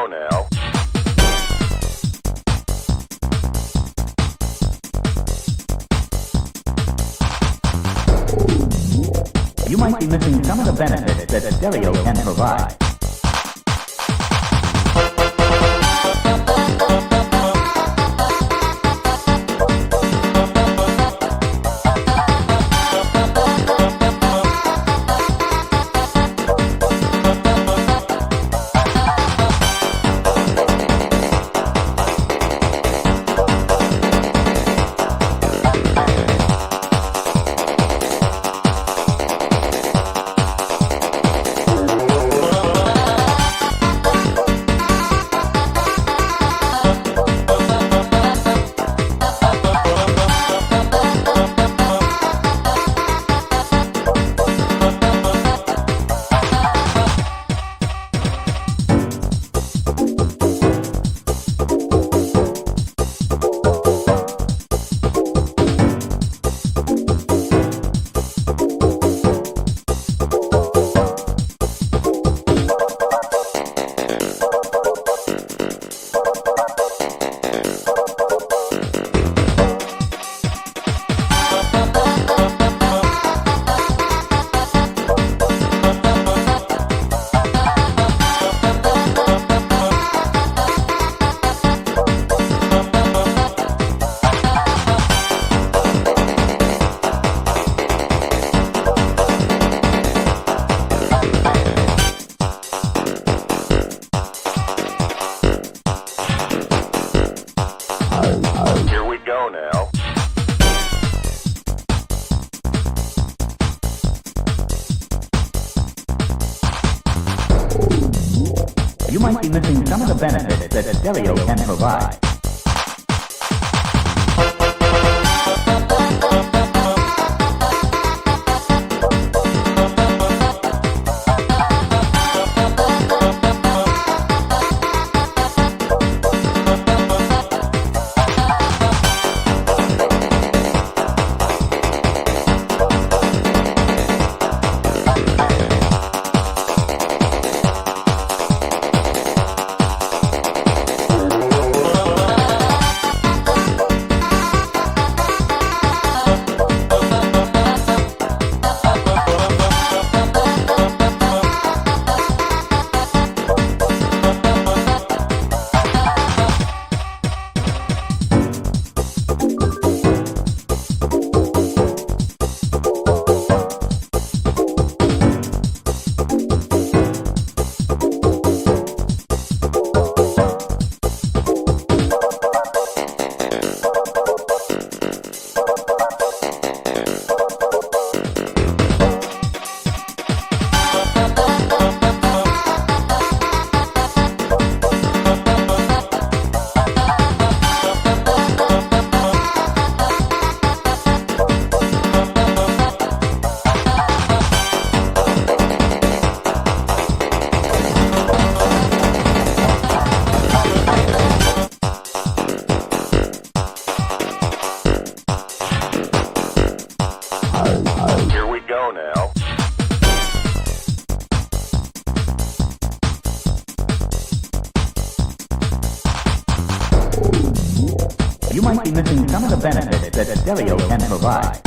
go now. You might be missing some of the benefits that stereo can provide. Here we go now. You might be missing some of the benefits that stereo can provide. Here we go now. You might be missing some of the benefits that stereo can provide.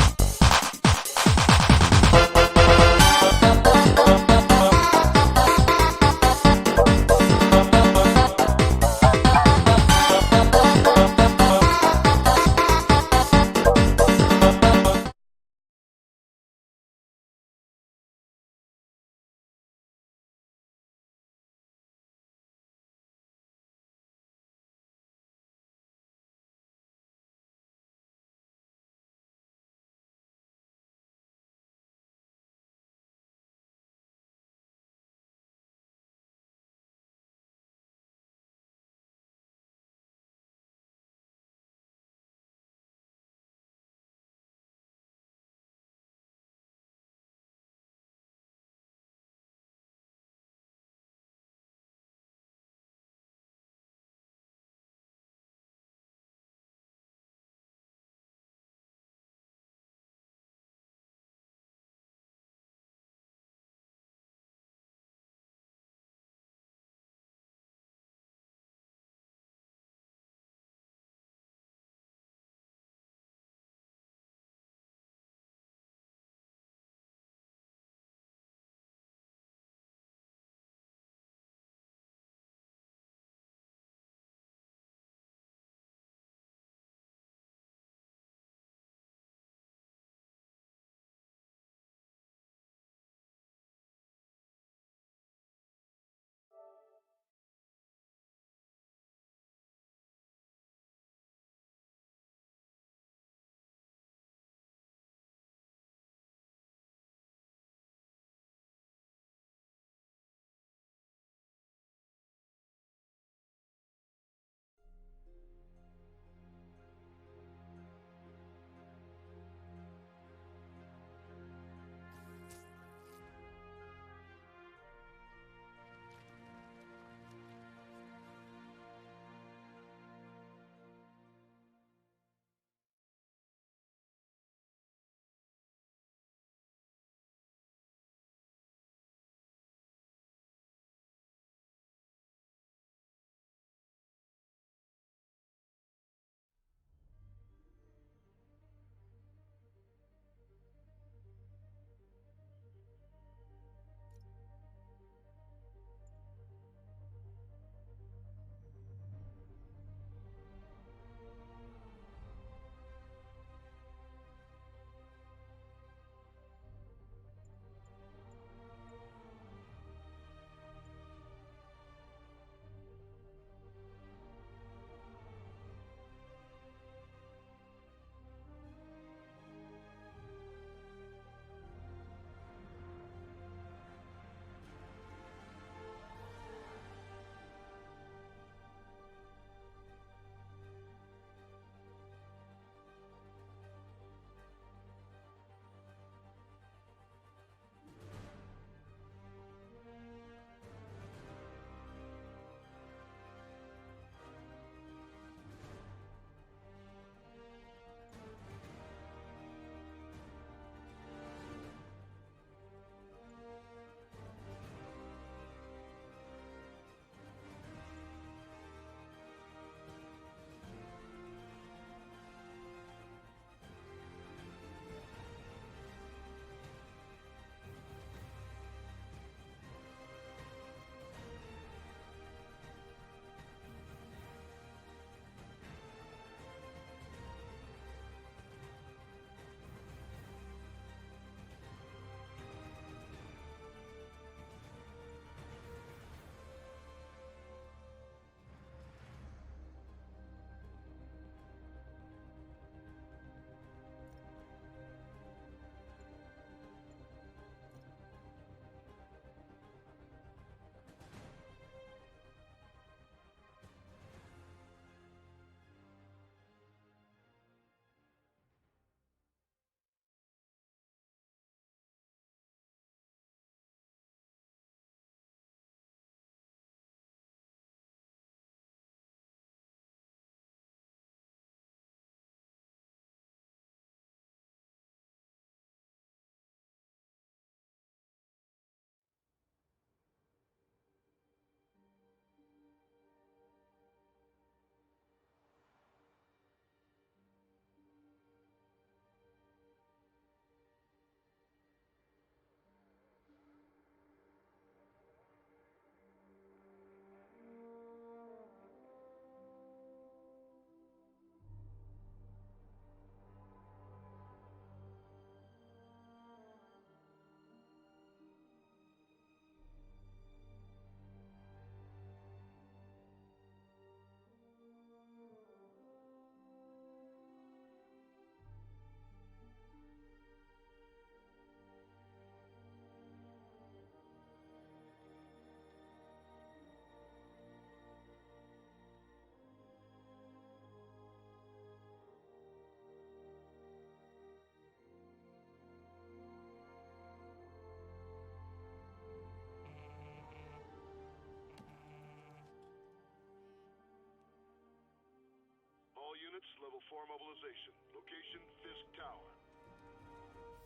units, level 4 mobilization. Location, Fisk Tower.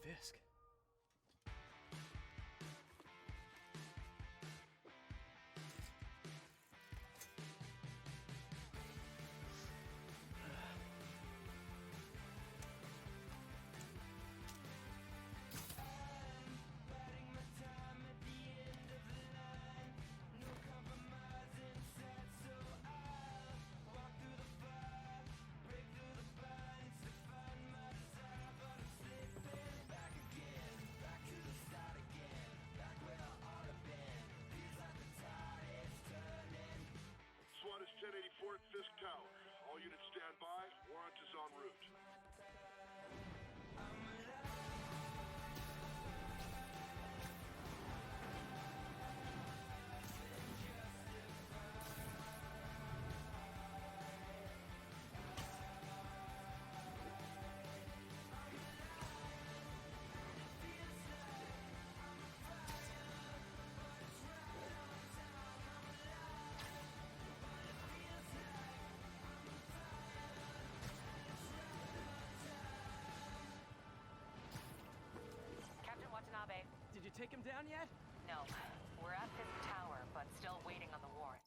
Fisk? SWAT is 1084 at Fisk Tower. All units stand by. Warrant is en route. Captain Watanabe. Did you take him down yet? No. We're at Fisk Tower, but still waiting on the warrant.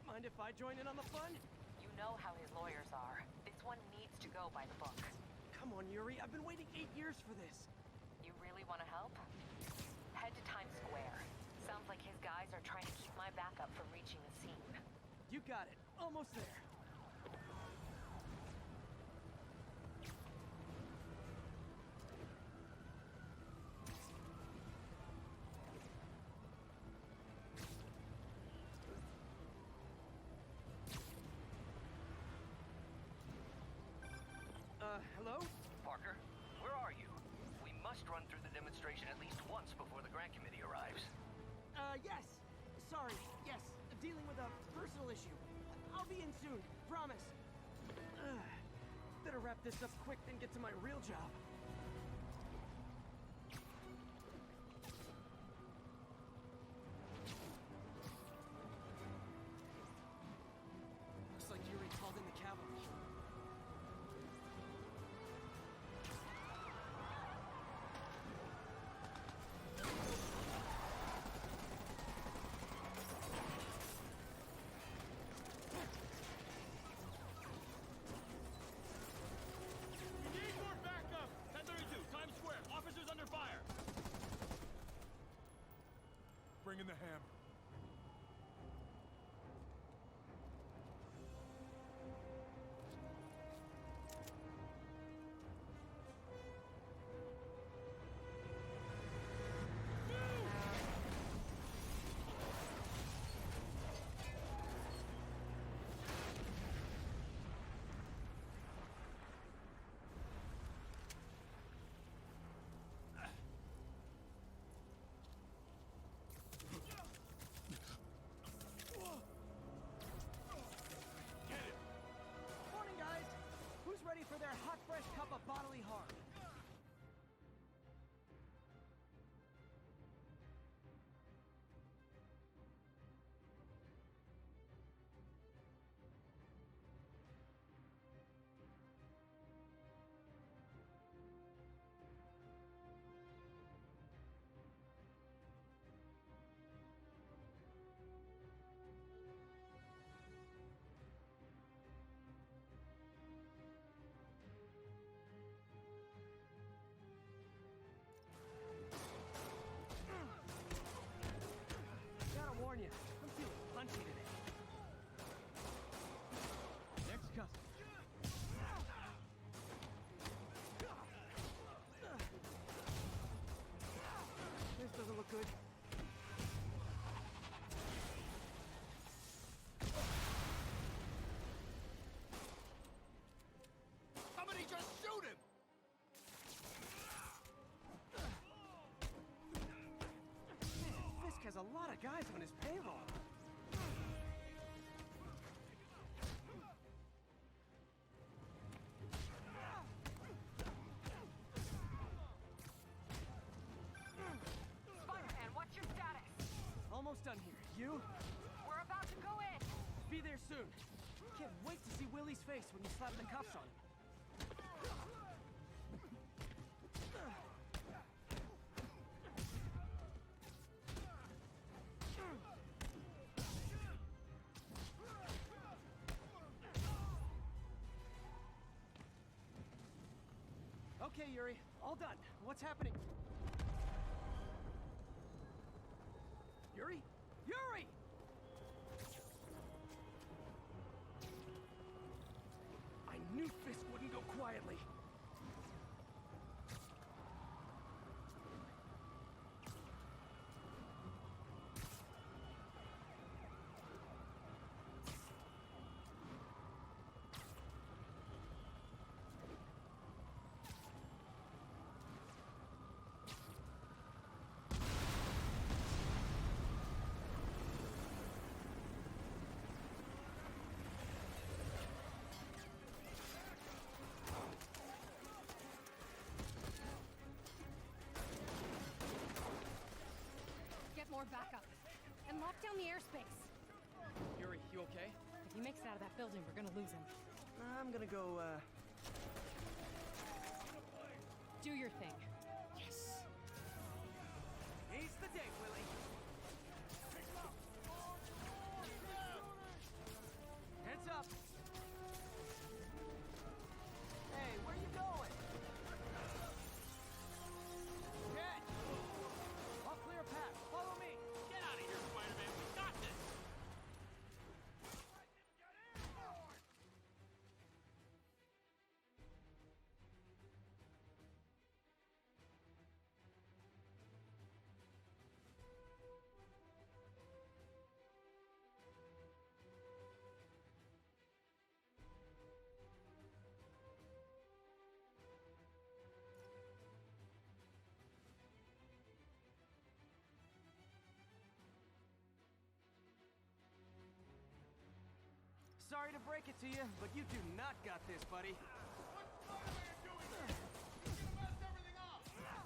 Mind if I join in on the fun? You know how his lawyers are. This one needs to go by the book. Come on, Yuri. I've been waiting 8 years for this. You really want to help? Head to Times Square. Sounds like his guys are trying to keep my backup from reaching the scene. You got it. Almost there. Hello? Parker, where are you? We must run through the demonstration at least once before the grant committee arrives. Yes. Sorry. Yes. Dealing with a personal issue. I'll be in soon. Promise. Better wrap this up quick than get to my real job. Looks like Yuri called in the cavalry. Times Square! Officers under fire! Bring in the hammer. Ready for their hot, fresh cup of bodily harm. Warn you, I'm feeling punchy today. Next customer. This doesn't look good. Somebody just shoot him! Fisk has a lot of guys on his payroll. You? We're about to go in. Be there soon. Can't wait to see Willie's face when you slap the cuffs on him. Okay, Yuri. All done. What's happening? Yuri? Yuri! I knew Fisk wouldn't go quietly. Get more backup. And lock down the airspace. Yuri, you okay? If he makes it out of that building, we're gonna lose him. I'm gonna go, Do your thing. He's the day, Willie. Heads up. Hey, where you going? Ted! I'll clear a path. Follow me. Get out of here, Spider-Man. We got this. Sorry to break it to you, but you do not got this, buddy.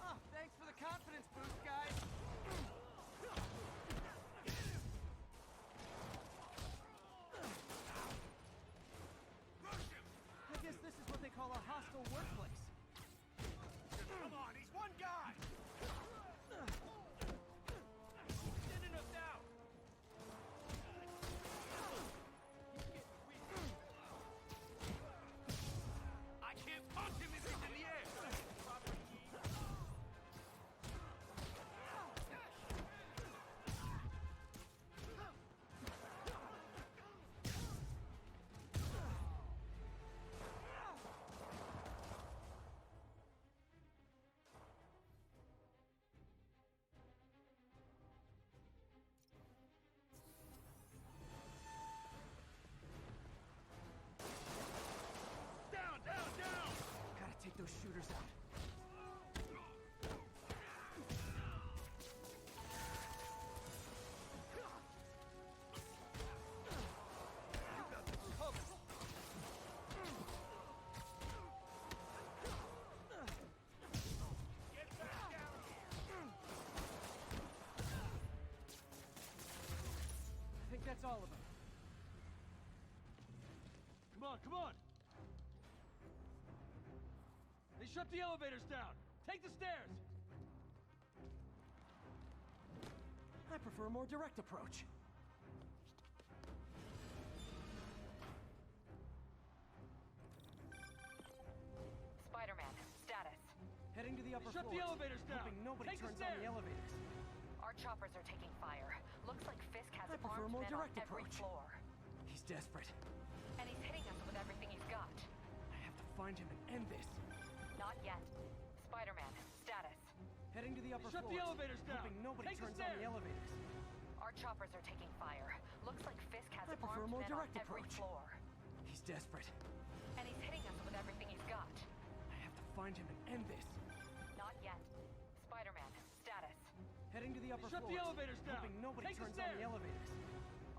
Oh, thanks for the confidence boost, guys. I guess this is what they call a hostile workplace. Come on, he's one guy. Send enough down. I can't punch him if he's in the air. Down, down, down. Gotta take those shooters out. Get back down here. I think that's all of them. Come on, come on. They shut the elevators down. Take the stairs. I prefer a more direct approach. Spider-Man, status. Heading to the upper Shut the floors, elevators down. hoping nobody Take the turns on stairs. the elevators. Our choppers are taking fire. Looks like Fisk has I prefer a armed more men on direct every approach. floor. He's desperate. And he's hitting us with everything he's got. I have to find him and end this. Not yet. Spider-Man, status. Heading to the upper Shut floors, the elevators down. hoping nobody Take the turns on the stairs. elevators. Our choppers are taking fire. Looks like Fisk has I prefer a armed more men on direct every approach. floor. He's desperate. And he's hitting us with everything he's got. I have to find him and end this. Not yet. Spider-Man, status. Heading to the upper Shut the floors, elevators down. hoping nobody Take the turns on the stairs. elevators.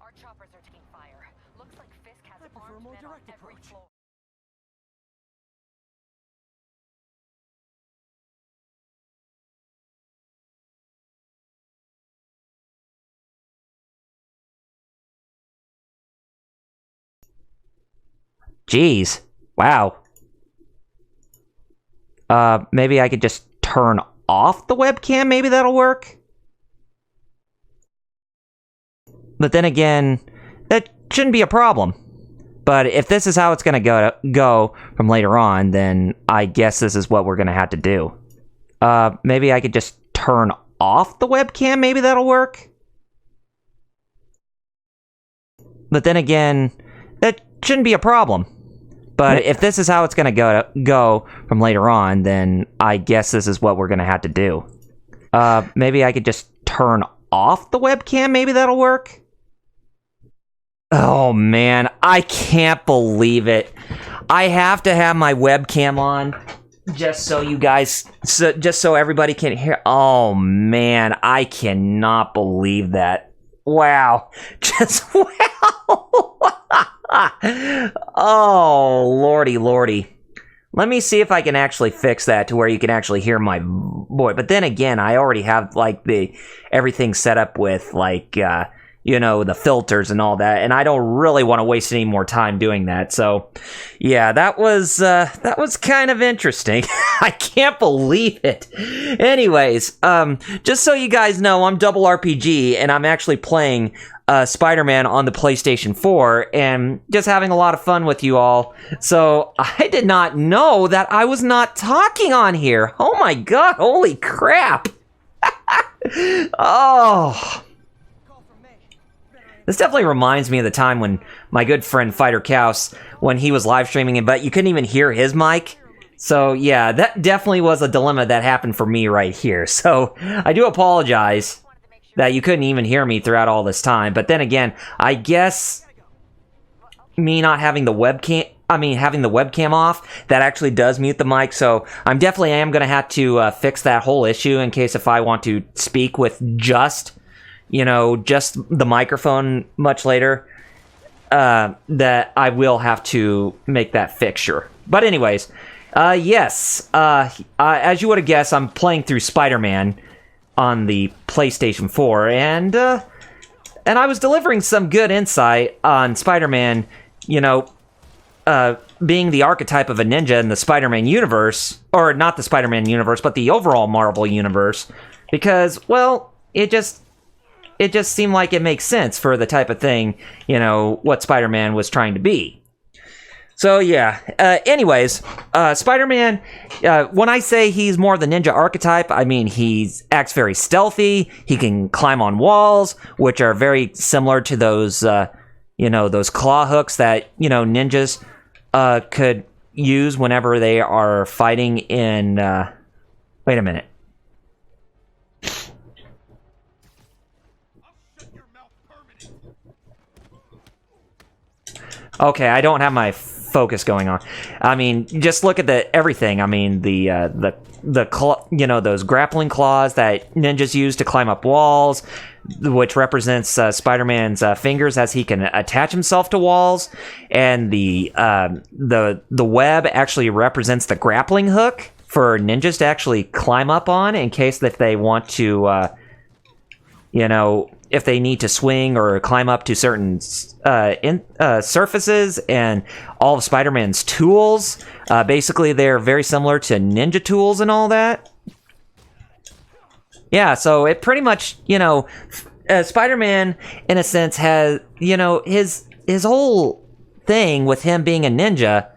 Our choppers are taking fire. Looks like Fisk has I prefer a armed more men on direct every approach. floor. Jeez. Wow. Maybe I could just turn off the webcam. Maybe that'll work. But then again, that shouldn't be a problem. But if this is how it's going to go from later on, then I guess this is what we're going to have to do. Maybe I could just turn off the webcam. Maybe that'll work. But then again, that shouldn't be a problem. But if this is how it's going to go from later on, then I guess this is what we're going to have to do. Maybe I could just turn off the webcam. Maybe that'll work. Oh man, I can't believe it. I have to have my webcam on just so you guys, just so everybody can hear. Oh man, I cannot believe that. Wow. Just wow. Oh, lordy. Let me see if I can actually fix that to where you can actually hear my voice. But then again, I already have like everything set up with like the filters and all that, and I don't really want to waste any more time doing that. So, yeah, that was kind of interesting. I can't believe it. Anyways, just so you guys know, I'm Double RPG, and I'm actually playing Spider-Man on the PlayStation 4, and just having a lot of fun with you all. So, I did not know that I was not talking on here. Oh my god, holy crap. Oh... This definitely reminds me of the time when my good friend Fighter Kaus, when he was live streaming it, but you couldn't even hear his mic. So yeah, that definitely was a dilemma that happened for me right here. So I do apologize that you couldn't even hear me throughout all this time. But then again, I guess me not having the webcam off, that actually does mute the mic. So I definitely am going to have to fix that whole issue in case if I want to speak with just the microphone much later, that I will have to make that fixture. But anyways, yes, as you would have guessed, I'm playing through Spider-Man on the PlayStation 4, and I was delivering some good insight on Spider-Man, being the archetype of a ninja in the Spider-Man universe, or not the Spider-Man universe, but the overall Marvel universe, because, well, it just seemed like it makes sense for the type of thing, what Spider-Man was trying to be. So, yeah. Anyways, Spider-Man, when I say he's more the ninja archetype, I mean he acts very stealthy. He can climb on walls, which are very similar to those, those claw hooks that, ninjas could use whenever they are fighting in... wait a minute. Okay, I don't have my focus going on. I mean, just look at everything. I mean, those grappling claws that ninjas use to climb up walls, which represents Spider-Man's fingers as he can attach himself to walls, and the web actually represents the grappling hook for ninjas to actually climb up on in case that they want to, if they need to swing or climb up to certain surfaces. And all of Spider-Man's tools, basically they're very similar to ninja tools and all that. Yeah, so it pretty much, Spider-Man, in a sense, has, his whole thing with him being a ninja,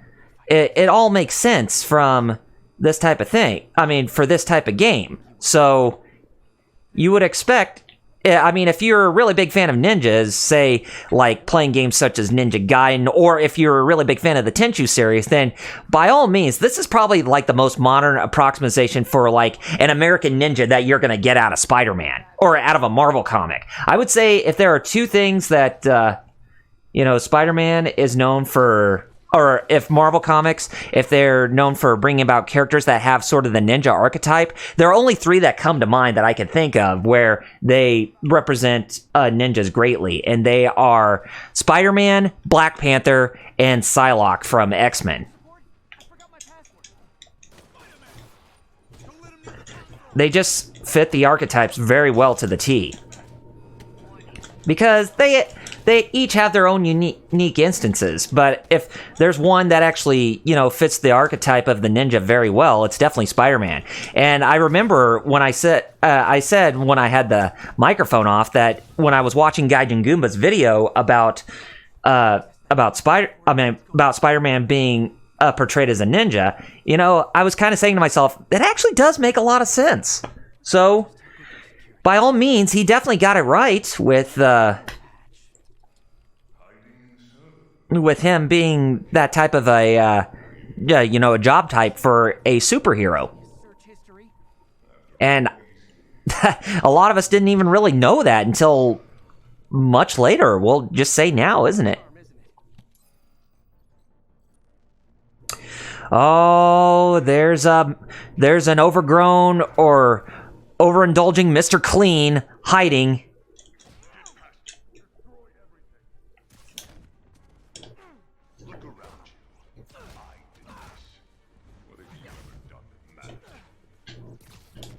it all makes sense from this type of thing. I mean, for this type of game. So you would expect... I mean, if you're a really big fan of ninjas, say, like, playing games such as Ninja Gaiden, or if you're a really big fan of the Tenchu series, then, by all means, this is probably, like, the most modern approximation for, like, an American ninja that you're gonna get out of Spider-Man, or out of a Marvel comic. I would say if there are two things that, Spider-Man is known for... Or if Marvel Comics, if they're known for bringing about characters that have sort of the ninja archetype, there are only three that come to mind that I can think of where they represent ninjas greatly. And they are Spider-Man, Black Panther, and Psylocke from X-Men. They just fit the archetypes very well to the T. Because they each have their own unique instances. But if there's one that actually, fits the archetype of the ninja very well, it's definitely Spider-Man. And I remember when I said when I had the microphone off that when I was watching Gaijin Goomba's video about Spider-Man being portrayed as a ninja, I was kind of saying to myself, it actually does make a lot of sense. So, by all means, he definitely got it right with him being that type of a job type for a superhero. And a lot of us didn't even really know that until much later. We'll just say now, isn't it? Oh, there's an overgrown or overindulging Mr. Clean hiding.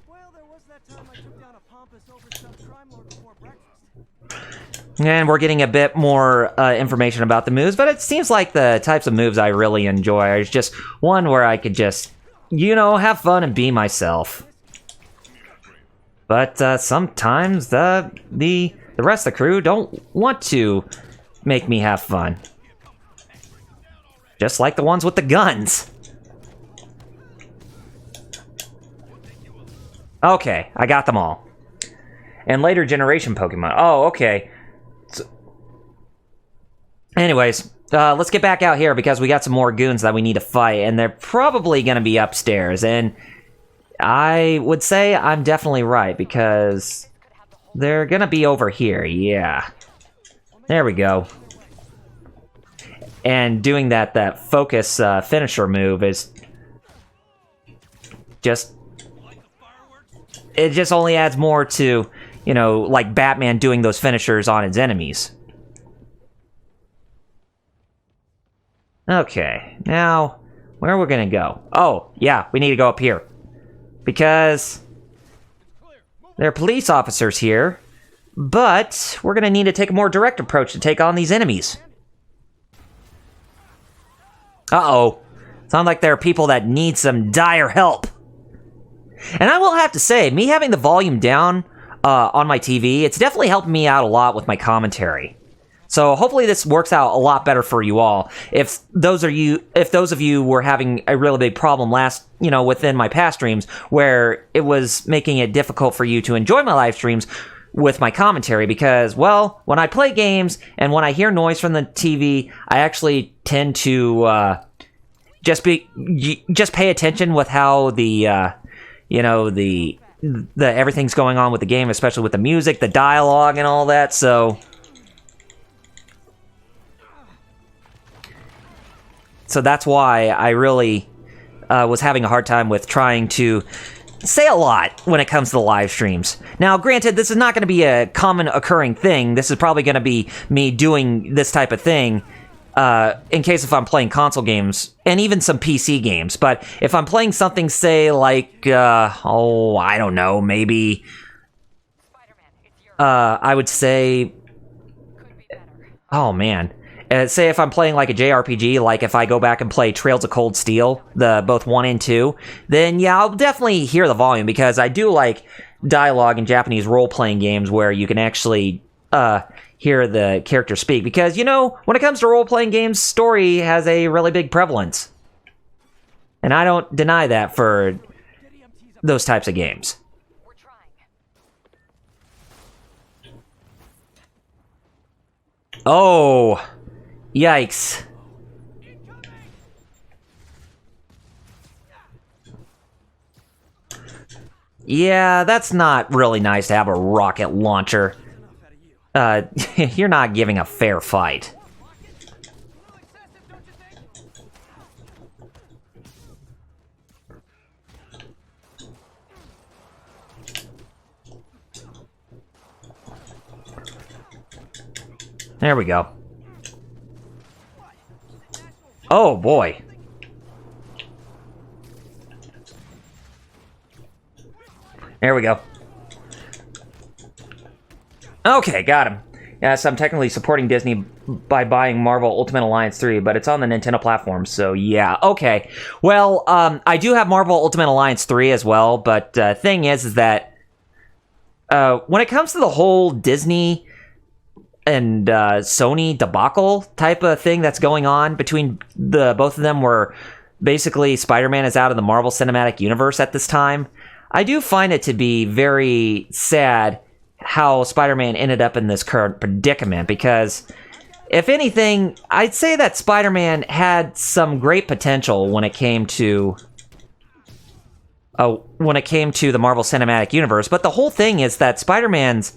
Well, there was that time I took down a pompous, overstuffed crime lord before breakfast. And we're getting a bit more information about the moves, but it seems like the types of moves I really enjoy is just one where I could just, have fun and be myself. But sometimes the rest of the crew don't want to make me have fun. Just like the ones with the guns. Okay, I got them all. And later generation Pokemon. Oh, okay. Anyways, let's get back out here because we got some more goons that we need to fight, and they're probably going to be upstairs. And I would say I'm definitely right because they're going to be over here. Yeah. There we go. And doing that focus finisher move is just... It just only adds more to, like Batman doing those finishers on his enemies. Okay, now, where are we gonna go? Oh, yeah, we need to go up here. Because there are police officers here, but we're gonna need to take a more direct approach to take on these enemies. Uh-oh. Sound like there are people that need some dire help. And I will have to say, me having the volume down on my TV, it's definitely helped me out a lot with my commentary. So hopefully this works out a lot better for you all. If those of you were having a really big problem within my past streams, where it was making it difficult for you to enjoy my live streams with my commentary, because, well, when I play games and when I hear noise from the TV, I actually tend to just pay attention with how the everything's going on with the game, especially with the music, the dialogue, and all that. So that's why I really was having a hard time with trying to say a lot when it comes to the live streams. Now, granted, this is not going to be a common occurring thing. This is probably going to be me doing this type of thing in case if I'm playing console games and even some PC games. But if I'm playing something, say, like, I don't know, maybe, I would say, oh, man. Say if I'm playing like a JRPG, like if I go back and play Trails of Cold Steel, both 1 and 2, then yeah, I'll definitely hear the volume, because I do like dialogue in Japanese role-playing games where you can actually hear the character speak. Because, when it comes to role-playing games, story has a really big prevalence. And I don't deny that for those types of games. Oh... Yikes. Yeah, that's not really nice to have a rocket launcher. You're not giving a fair fight. There we go. Oh, boy. There we go. Okay, got him. Yes, I'm technically supporting Disney by buying Marvel Ultimate Alliance 3, but it's on the Nintendo platform, so yeah. Okay. Well, I do have Marvel Ultimate Alliance 3 as well, but thing is that when it comes to the whole Disney and Sony debacle type of thing that's going on between the both of them, where basically Spider-Man is out of the Marvel Cinematic Universe at this time, I do find it to be very sad how Spider-Man ended up in this current predicament, because if anything, I'd say that Spider-Man had some great potential when it came to the Marvel Cinematic Universe, but the whole thing is that Spider-Man's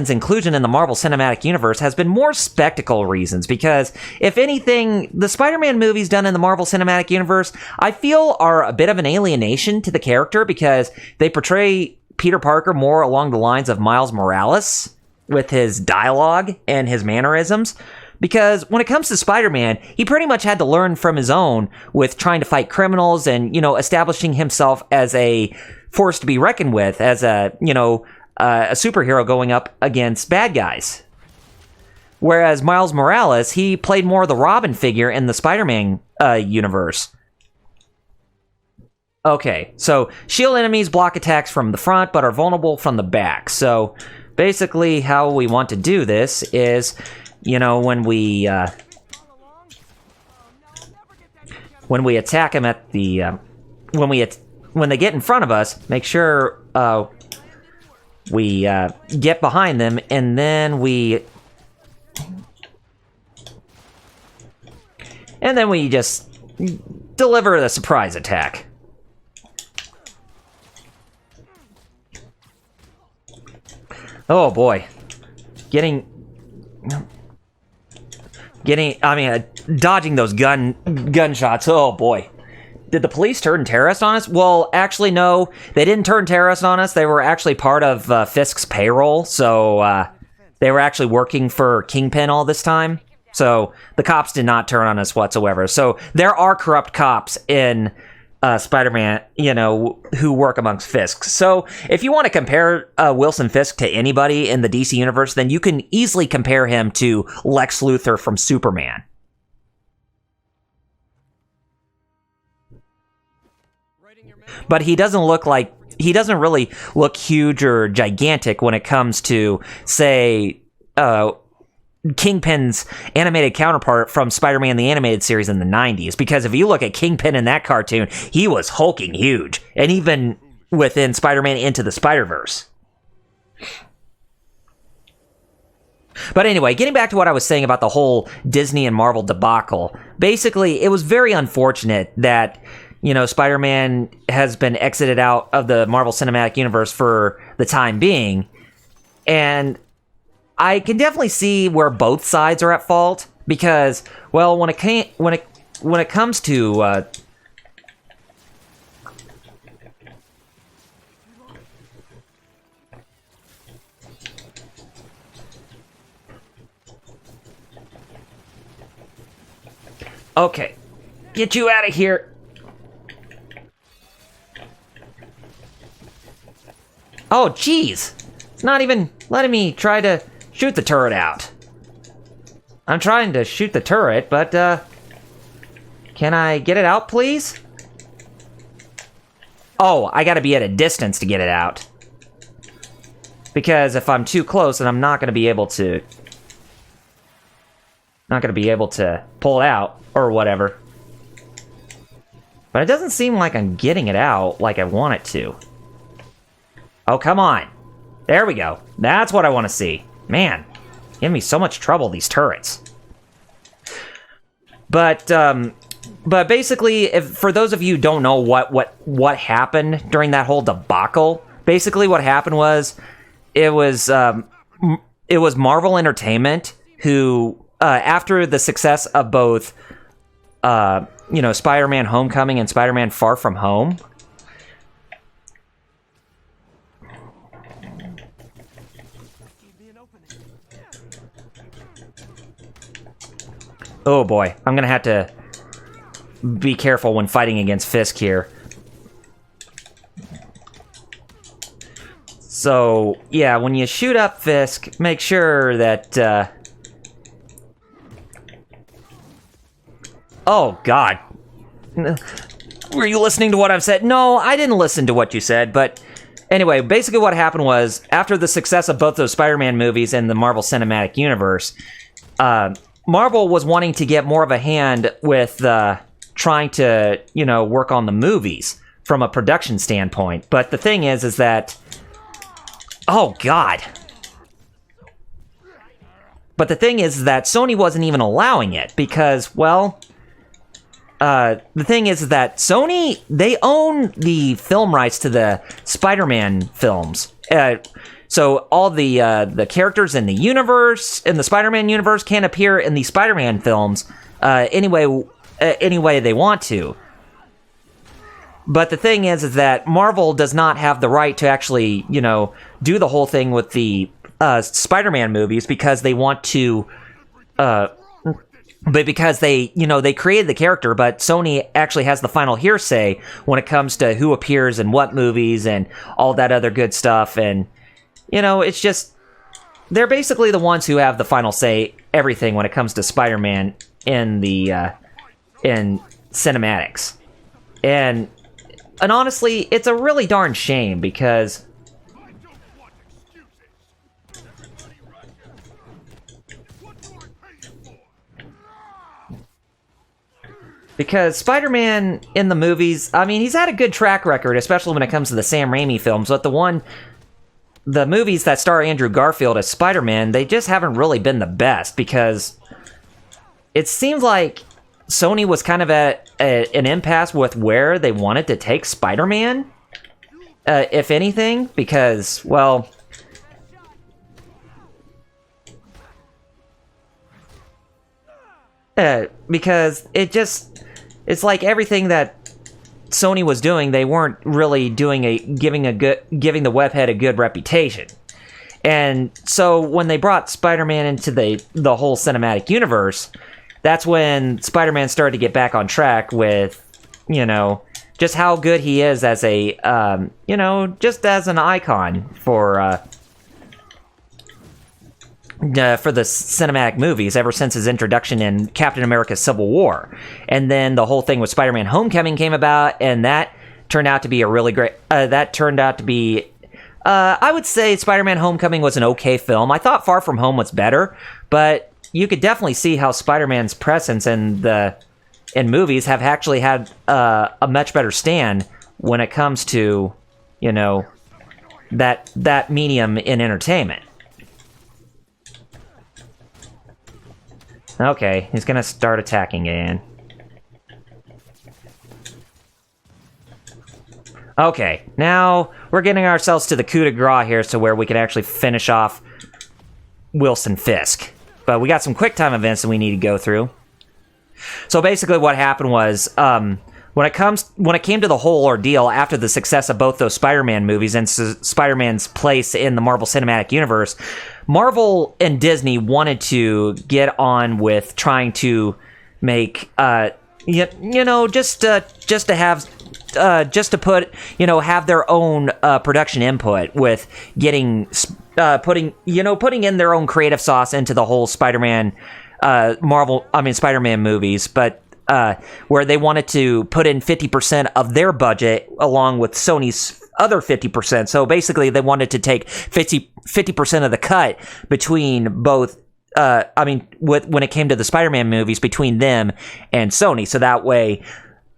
inclusion in the Marvel Cinematic Universe has been more spectacle reasons, because if anything, the Spider-Man movies done in the Marvel Cinematic Universe, I feel, are a bit of an alienation to the character, because they portray Peter Parker more along the lines of Miles Morales with his dialogue and his mannerisms. Because when it comes to Spider-Man, he pretty much had to learn from his own with trying to fight criminals and, establishing himself as a force to be reckoned with, as a superhero going up against bad guys. Whereas Miles Morales, he played more of the Robin figure in the Spider-Man universe. Okay, so shield enemies block attacks from the front, but are vulnerable from the back. So basically how we want to do this is, when we attack them at the, when they get in front of us, make sure we get behind them, and then we just deliver the surprise attack. Oh boy. Dodging those gunshots. Oh boy. Did the police turn terrorists on us? Well, actually, no. They didn't turn terrorists on us. They were actually part of Fisk's payroll, so they were actually working for Kingpin all this time. So the cops did not turn on us whatsoever. So there are corrupt cops in Spider-Man, who work amongst Fisk. So if you want to compare Wilson Fisk to anybody in the DC universe, then you can easily compare him to Lex Luthor from Superman. But he doesn't really look huge or gigantic when it comes to, say, Kingpin's animated counterpart from Spider-Man the Animated Series in the 90s. Because if you look at Kingpin in that cartoon, he was hulking huge. And even within Spider-Man Into the Spider-Verse. But anyway, getting back to what I was saying about the whole Disney and Marvel debacle. Basically, it was very unfortunate that, Spider-Man has been exited out of the Marvel Cinematic Universe for the time being. And I can definitely see where both sides are at fault, because, well, when it comes to okay, get you out of here. Oh, jeez. It's not even letting me try to shoot the turret out. I'm trying to shoot the turret, but, can I get it out, please? Oh, I gotta be at a distance to get it out. Because if I'm too close, then I'm not gonna be able to pull it out, or whatever. But it doesn't seem like I'm getting it out like I want it to. Oh, come on. There we go. That's what I want to see. Man, giving me so much trouble, these turrets. But basically, for those of you who don't know what happened during that whole debacle, basically what happened was, it was Marvel Entertainment who, after the success of both, Spider-Man Homecoming and Spider-Man Far From Home, oh boy, I'm gonna have to be careful when fighting against Fisk here. So, yeah, when you shoot up Fisk, make sure that, Oh, God. Were you listening to what I've said? No, I didn't listen to what you said, but anyway, basically what happened was, after the success of both those Spider-Man movies and the Marvel Cinematic Universe, Marvel was wanting to get more of a hand with trying to, work on the movies from a production standpoint. But the thing is that... Oh, God. But the thing is that Sony wasn't even allowing it because, well... the thing is that Sony, they own the film rights to the Spider-Man films. So all the characters in the universe, in the Spider-Man universe, can appear in the Spider-Man films any way they want to. But the thing is that Marvel does not have the right to actually, do the whole thing with the Spider-Man movies because they want to... But because they created the character, but Sony actually has the final hearsay when it comes to who appears in what movies and all that other good stuff. And, it's just, they're basically the ones who have the final say everything when it comes to Spider-Man in the, in cinematics. And honestly, it's a really darn shame because... Because Spider-Man in the movies, I mean, he's had a good track record, especially when it comes to the Sam Raimi films, but the movies that star Andrew Garfield as Spider-Man, they just haven't really been the best, because it seems like Sony was kind of at an impasse with where they wanted to take Spider-Man, if anything, because, well... because it's like everything that Sony was doing, they weren't really giving the webhead a good reputation. And so when they brought Spider-Man into the whole cinematic universe, that's when Spider-Man started to get back on track with, just how good he is as a, just as an icon for the cinematic movies ever since his introduction in Captain America Civil War. And then the whole thing with Spider-Man Homecoming came about, and that turned out to be a really great... I would say Spider-Man Homecoming was an okay film. I thought Far From Home was better, but you could definitely see how Spider-Man's presence in movies have actually had a much better stand when it comes to, that medium in entertainment. Okay, he's gonna start attacking again. Okay, now we're getting ourselves to the coup de grace here, so where we can actually finish off Wilson Fisk. But we got some quick time events that we need to go through. So basically what happened was, when it came to the whole ordeal after the success of both those Spider-Man movies and Spider-Man's place in the Marvel Cinematic Universe, Marvel and Disney wanted to get on with trying to make, just to have their own production input with putting in their own creative sauce into the whole Spider-Man movies, but where they wanted to put in 50% of their budget along with Sony's other 50%. So basically they wanted to take 50% of the cut between both, when it came to the Spider-Man movies, between them and Sony. So that way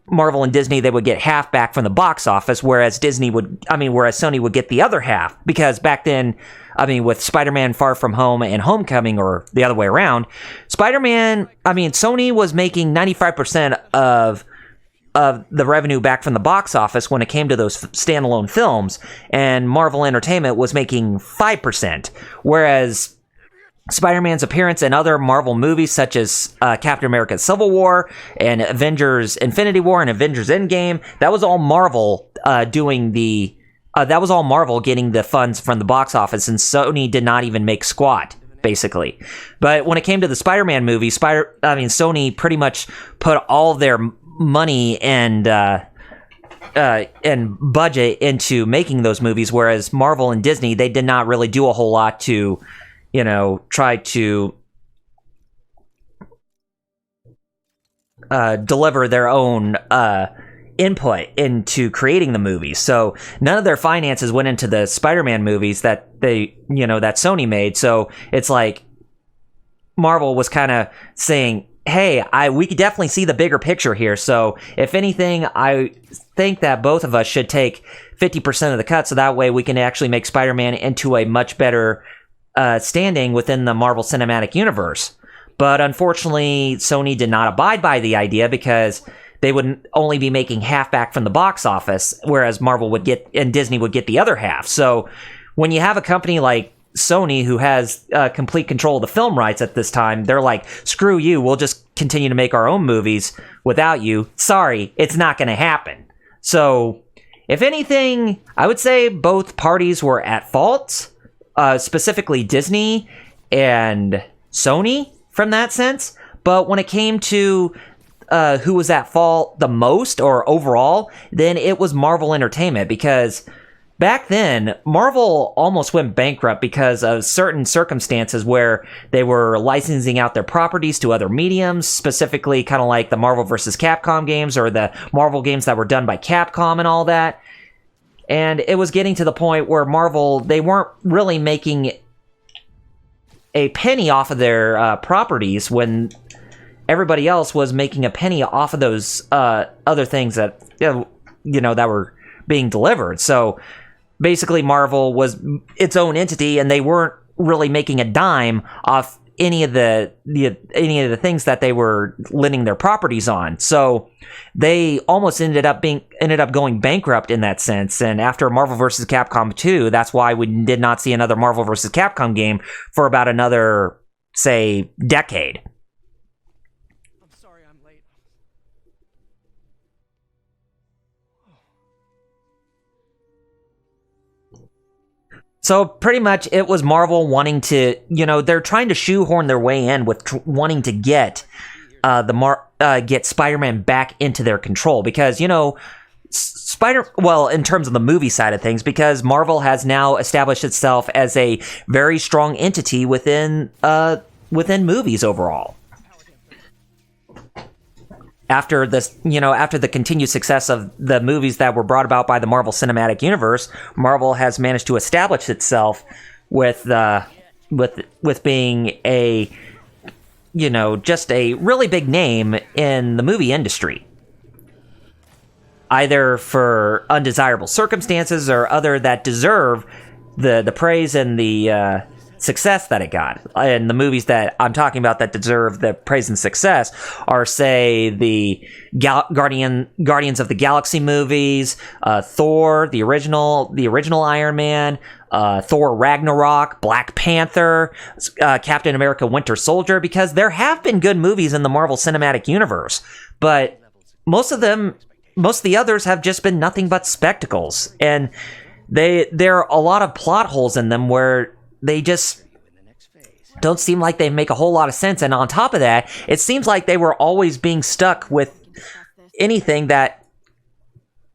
Marvel and Disney, they would get half back from the box office, whereas Sony would get the other half, because back then, with Spider-Man Far From Home and Homecoming, or the other way around, Sony was making 95% of the revenue back from the box office when it came to those standalone films, and Marvel Entertainment was making 5%, whereas Spider-Man's appearance in other Marvel movies such as Captain America Civil War and Avengers Infinity War and Avengers Endgame, that was all Marvel getting the funds from the box office, and Sony did not even make squat, basically. But when it came to the Spider-Man movie, Sony pretty much put all their money and and budget into making those movies, whereas Marvel and Disney, they did not really do a whole lot to, try to deliver their own input into creating the movies. So none of their finances went into the Spider-Man movies that that Sony made. So it's like Marvel was kind of saying, hey, we could definitely see the bigger picture here. So if anything, I think that both of us should take 50% of the cut, so that way we can actually make Spider-Man into a much better standing within the Marvel Cinematic Universe. But unfortunately, Sony did not abide by the idea because they would only be making half back from the box office, whereas Marvel would get and Disney would get the other half. So when you have a company like Sony, who has complete control of the film rights at this time, they're like, screw you, we'll just continue to make our own movies without you. Sorry, it's not going to happen. So, if anything, I would say both parties were at fault, specifically Disney and Sony from that sense. But when it came to who was at fault the most or overall, then it was Marvel Entertainment, because back then, Marvel almost went bankrupt because of certain circumstances where they were licensing out their properties to other mediums, specifically kind of like the Marvel vs. Capcom games or the Marvel games that were done by Capcom and all that. And it was getting to the point where Marvel, they weren't really making a penny off of their properties when everybody else was making a penny off of those other things that, that were being delivered. So basically, Marvel was its own entity, and they weren't really making a dime off any of the things that they were lending their properties on. So they almost ended up going bankrupt in that sense. And after Marvel vs. Capcom 2, that's why we did not see another Marvel vs. Capcom game for about another, say, decade. I'm sorry I'm late. So pretty much it was Marvel wanting to, they're trying to shoehorn their way in with wanting to get get Spider-Man back into their control, because, in terms of the movie side of things, because Marvel has now established itself as a very strong entity within movies overall. After this, after the continued success of the movies that were brought about by the Marvel Cinematic Universe, Marvel has managed to establish itself with being a, just a really big name in the movie industry, either for undesirable circumstances or other that deserve the praise and the success that it got. And the movies that I'm talking about that deserve the praise and success are, say, the Guardians of the Galaxy movies, Thor, the original Iron Man, Thor Ragnarok, Black Panther, Captain America Winter Soldier, because there have been good movies in the Marvel Cinematic Universe, but most of the others have just been nothing but spectacles, and there are a lot of plot holes in them where they just don't seem like they make a whole lot of sense. And on top of that, it seems like they were always being stuck with anything that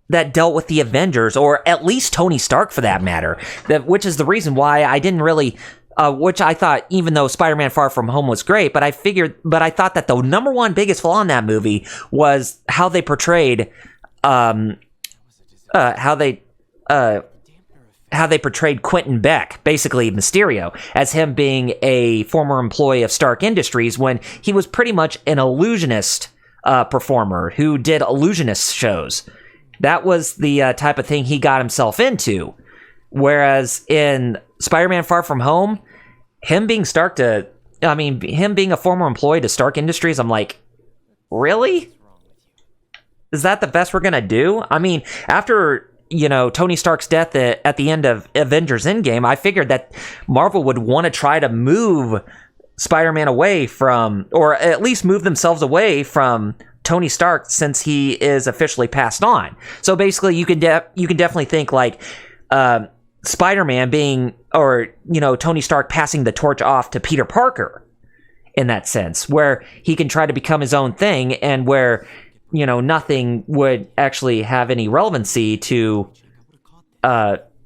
dealt with the Avengers, or at least Tony Stark for that matter. Which is the reason why I didn't really, which I thought, even though Spider-Man Far From Home was great, but I thought that the number one biggest flaw in that movie was how they portrayed, how they portrayed Quentin Beck, basically Mysterio, as him being a former employee of Stark Industries when he was pretty much an illusionist performer who did illusionist shows. That was the type of thing he got himself into. Whereas in Spider-Man Far From Home, him being a former employee to Stark Industries, I'm like, really? Is that the best we're gonna do? I mean, after Tony Stark's death at the end of Avengers Endgame, I figured that Marvel would want to try to move Spider-Man away from, or at least move themselves away from Tony Stark, since he is officially passed on. So basically, you can definitely think like Spider-Man being, or Tony Stark passing the torch off to Peter Parker in that sense, where he can try to become his own thing, and where nothing would actually have any relevancy to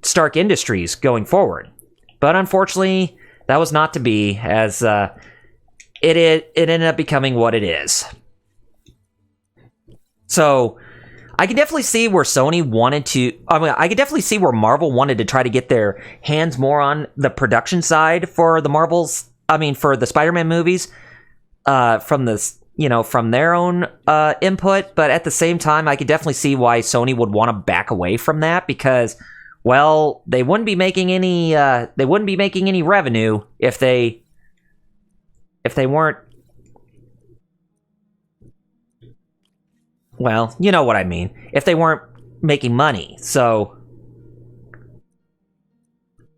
Stark Industries going forward. But unfortunately, that was not to be, as it ended up becoming what it is. So I can definitely see where Sony wanted to. I could definitely see where Marvel wanted to try to get their hands more on the production side for the for the Spider-Man movies, from their own input. But at the same time, I could definitely see why Sony would want to back away from that, because, well, they wouldn't be making any revenue if they weren't. Well, you know what I mean. If they weren't making money. So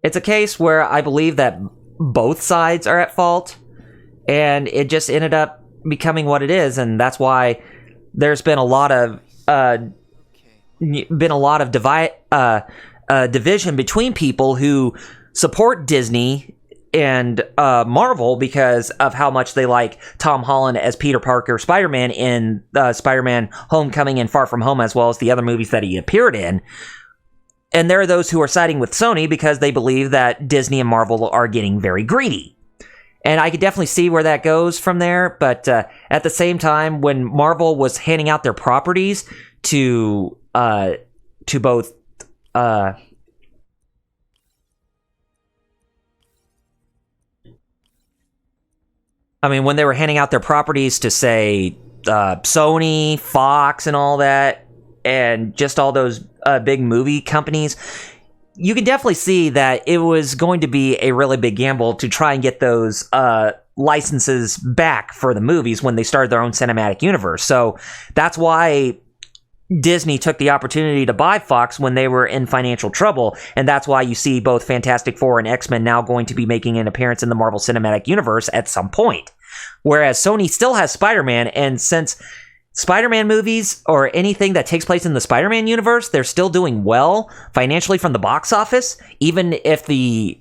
it's a case where I believe that both sides are at fault, and it just ended up becoming what it is, and that's why there's been a lot of division between people who support Disney and Marvel because of how much they like Tom Holland as Peter Parker Spider-Man in Spider-Man Homecoming and Far From Home, as well as the other movies that he appeared in. And there are those who are siding with Sony because they believe that Disney and Marvel are getting very greedy. And I could definitely see where that goes from there, but at the same time, when Marvel was handing out their properties to both when they were handing out their properties to, say, Sony, Fox, and all that, and just all those big movie companies, you can definitely see that it was going to be a really big gamble to try and get those licenses back for the movies when they started their own cinematic universe. So that's why Disney took the opportunity to buy Fox when they were in financial trouble, and that's why you see both Fantastic Four and X-Men now going to be making an appearance in the Marvel Cinematic Universe at some point. Whereas Sony still has Spider-Man, and since Spider-Man movies or anything that takes place in the Spider-Man universe, they're still doing well financially from the box office, even if the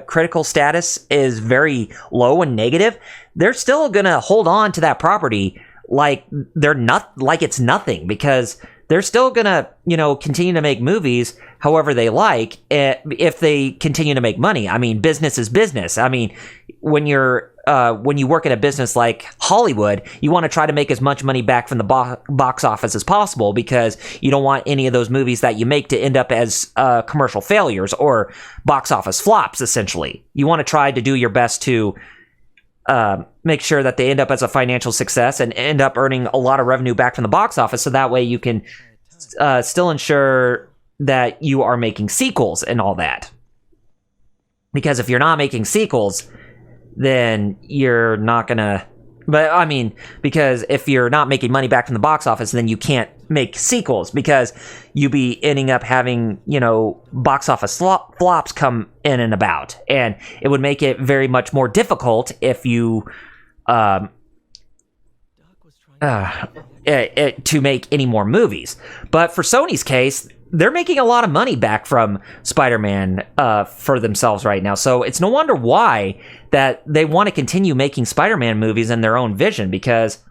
critical status is very low and negative. They're still gonna hold on to that property like it's nothing, because they're still gonna continue to make movies however they like if they continue to make money. I mean, business is business. I mean, when you work in a business like Hollywood, you want to try to make as much money back from the box office as possible, because you don't want any of those movies that you make to end up as commercial failures or box office flops, essentially. You want to try to do your best to make sure that they end up as a financial success and end up earning a lot of revenue back from the box office, so that way you can still ensure that you are making sequels and all that. Because if you're not making sequels, then you're not gonna... because if you're not making money back from the box office, then you can't make sequels, because you be ending up having, box office flops come in and about. And it would make it very much more difficult if you... to make any more movies. But for Sony's case, they're making a lot of money back from Spider-Man for themselves right now. So it's no wonder why that they want to continue making Spider-Man movies in their own vision, because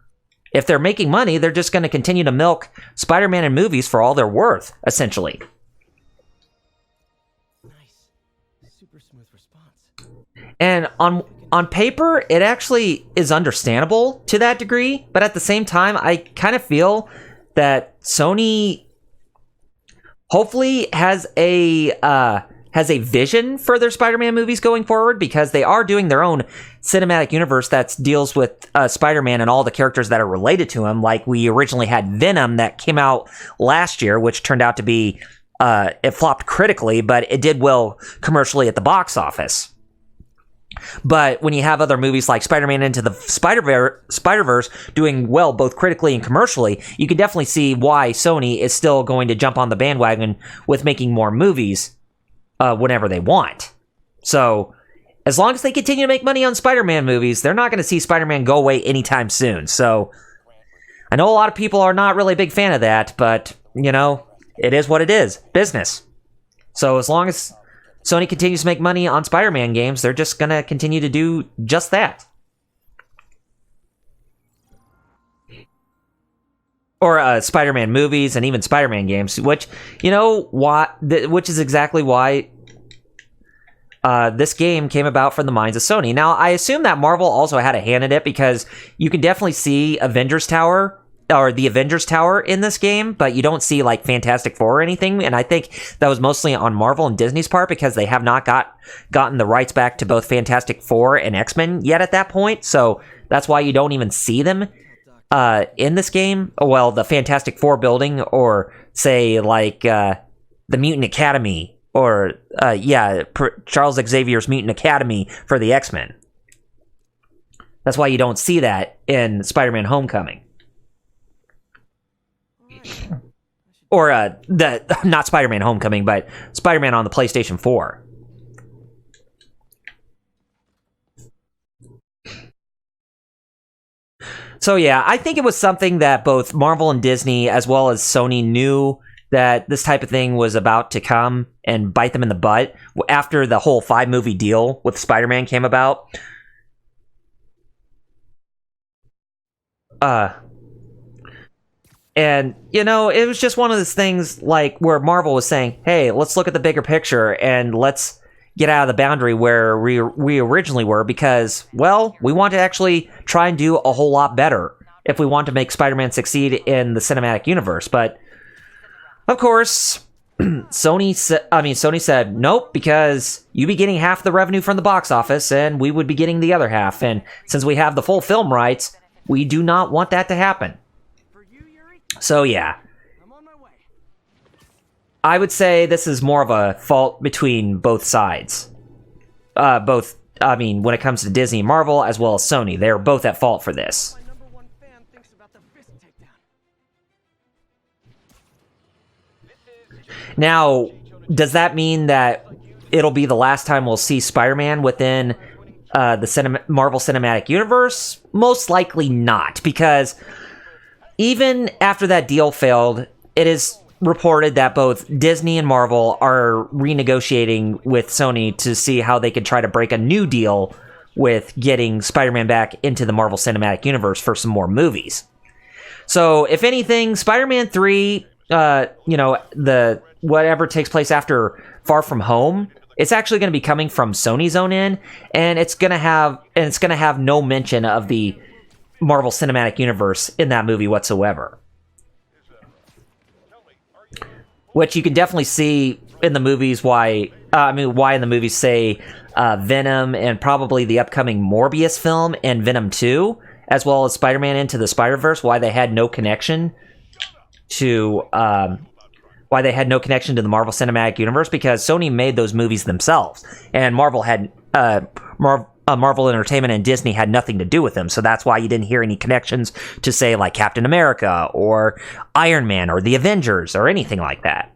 if they're making money, they're just going to continue to milk Spider-Man in movies for all they're worth, essentially. Nice. Super smooth response. And on paper, it actually is understandable to that degree, but at the same time, I kind of feel that Sony hopefully has a vision for their Spider-Man movies going forward, because they are doing their own cinematic universe that deals with Spider-Man and all the characters that are related to him. Like, we originally had Venom that came out last year, which turned out to be it flopped critically, but it did well commercially at the box office. But when you have other movies like Spider-Man Into the Spider-Verse doing well both critically and commercially, you can definitely see why Sony is still going to jump on the bandwagon with making more movies whenever they want. So as long as they continue to make money on Spider-Man movies, they're not going to see Spider-Man go away anytime soon. So I know a lot of people are not really a big fan of that, but, it is what it is. Business. So as long as Sony continues to make money on Spider-Man games, they're just going to continue to do just that. or Spider-Man movies and even Spider-Man games, which, you know, which is exactly why this game came about from the minds of Sony. Now, I assume that Marvel also had a hand in it because you can definitely see Avengers Tower or the Avengers Tower in this game, but you don't see like Fantastic Four or anything. And I think that was mostly on Marvel and Disney's part because they have not gotten the rights back to both Fantastic Four and X-Men yet at that point. So that's why you don't even see them in this game. Well, the Fantastic Four building, or say like the Mutant Academy, or Charles Xavier's Mutant Academy for the X-Men. That's why you don't see that in Spider-Man Homecoming. Or not Spider-Man Homecoming, but Spider-Man on the PlayStation 4. So yeah, I think it was something that both Marvel and Disney, as well as Sony, knew that this type of thing was about to come and bite them in the butt after the whole 5-movie deal with Spider-Man came about. And, you know, it was just one of those things like where Marvel was saying, hey, let's look at the bigger picture and let's get out of the boundary where we originally were because, well, we want to actually try and do a whole lot better if we want to make Spider-Man succeed in the cinematic universe. But, of course, Sony said, nope, because you'd be getting half the revenue from the box office and we would be getting the other half. And since we have the full film rights, we do not want that to happen. So, yeah. I would say this is more of a fault between both sides. When it comes to Disney and Marvel, as well as Sony. They're both at fault for this. Now, does that mean that it'll be the last time we'll see Spider-Man within the Marvel Cinematic Universe? Most likely not, because even after that deal failed, it is reported that both Disney and Marvel are renegotiating with Sony to see how they could try to break a new deal with getting Spider-Man back into the Marvel Cinematic Universe for some more movies. So, if anything, Spider-Man 3, the whatever takes place after Far From Home, it's actually going to be coming from Sony's own end, and it's going to have no mention of the Marvel Cinematic Universe in that movie whatsoever. Which you can definitely see in the movies why in the movies say Venom and probably the upcoming Morbius film and Venom 2, as well as Spider-Man Into the Spider-Verse, why they had no connection to the Marvel Cinematic Universe, because Sony made those movies themselves, and Marvel Entertainment and Disney had nothing to do with them, so that's why you didn't hear any connections to, say, like Captain America or Iron Man or the Avengers or anything like that.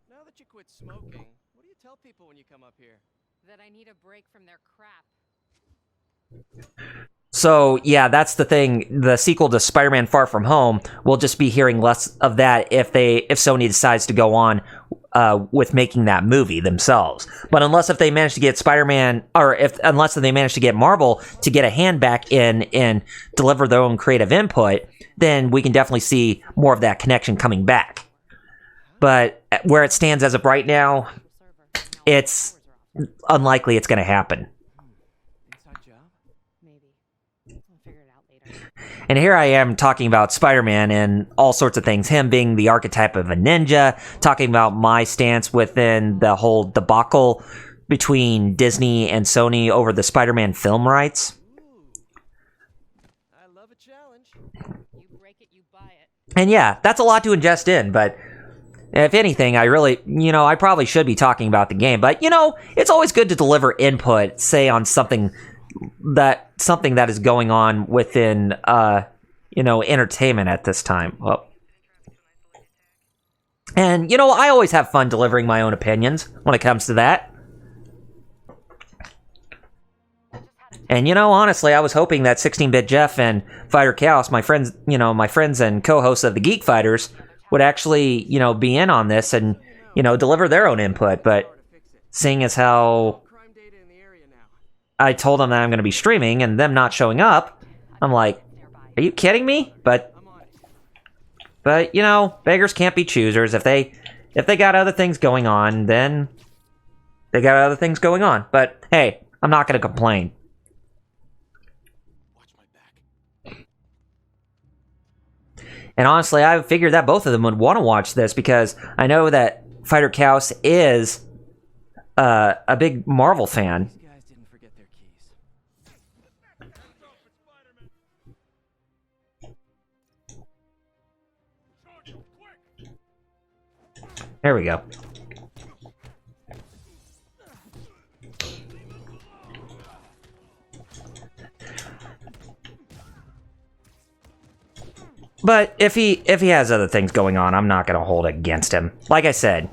Now that you quit smoking, what do you tell people when you come up here? That I need a break from their crap. So, yeah, that's the thing. The sequel to Spider-Man Far From Home, we'll just be hearing less of that if Sony decides to go on with making that movie themselves. But unless they manage to get Spider-Man, unless they manage to get Marvel to get a hand back in and deliver their own creative input, then we can definitely see more of that connection coming back. But where it stands as of right now, it's unlikely it's going to happen. And here I am talking about Spider-Man and all sorts of things. Him being the archetype of a ninja, talking about my stance within the whole debacle between Disney and Sony over the Spider-Man film rights. I love a challenge. You break it, you buy it. And yeah, that's a lot to ingest in, but if anything, I probably should be talking about the game. But, it's always good to deliver input, say, on something that is going on within entertainment at this time. Well, and I always have fun delivering my own opinions when it comes to that. And honestly, I was hoping that 16-Bit Jeff and Fighter Chaos, my friends and co-hosts of the Geek Fighters, would actually be in on this and deliver their own input. But seeing as how I told them that I'm going to be streaming and them not showing up, I'm like, are you kidding me? But But, you know, beggars can't be choosers. If they got other things going on, then they got other things going on. But, hey, I'm not going to complain. And honestly, I figured that both of them would want to watch this because I know that Fighter Chaos is a big Marvel fan. These guys didn't forget their keys. There we go. But if he has other things going on, I'm not going to hold it against him. Like I said,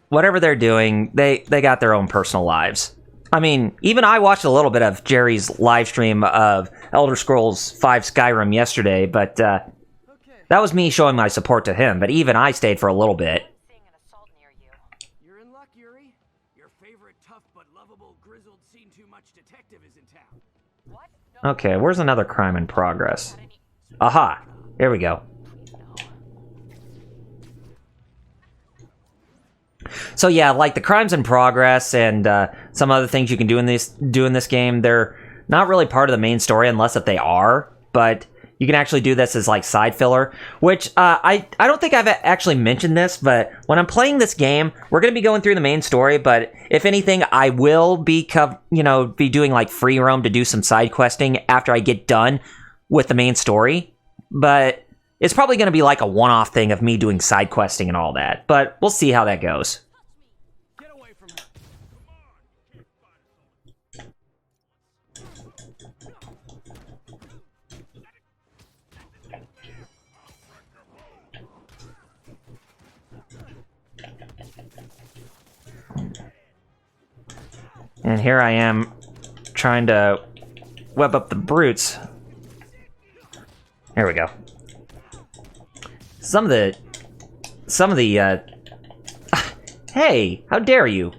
whatever they're doing, they got their own personal lives. I mean, even I watched a little bit of Jerry's live stream of Elder Scrolls V Skyrim yesterday, but that was me showing my support to him. But even I stayed for a little bit. Seeing an assault near you. You're in luck, Yuri. Your favorite tough but lovable grizzled seen too much detective is in town. What? Okay, where's another crime in progress? Aha! Here we go. So yeah, like the crimes in progress and some other things you can do in this game, they're not really part of the main story unless if they are, but you can actually do this as like side filler, which I don't think I've actually mentioned this, but when I'm playing this game, we're going to be going through the main story, but if anything, I will be be doing like free roam to do some side questing after I get done with the main story, but it's probably going to be like a one-off thing of me doing side questing and all that, but we'll see how that goes. Get away from her. And here I am trying to web up the brutes. There we go. Some of the hey, how dare you?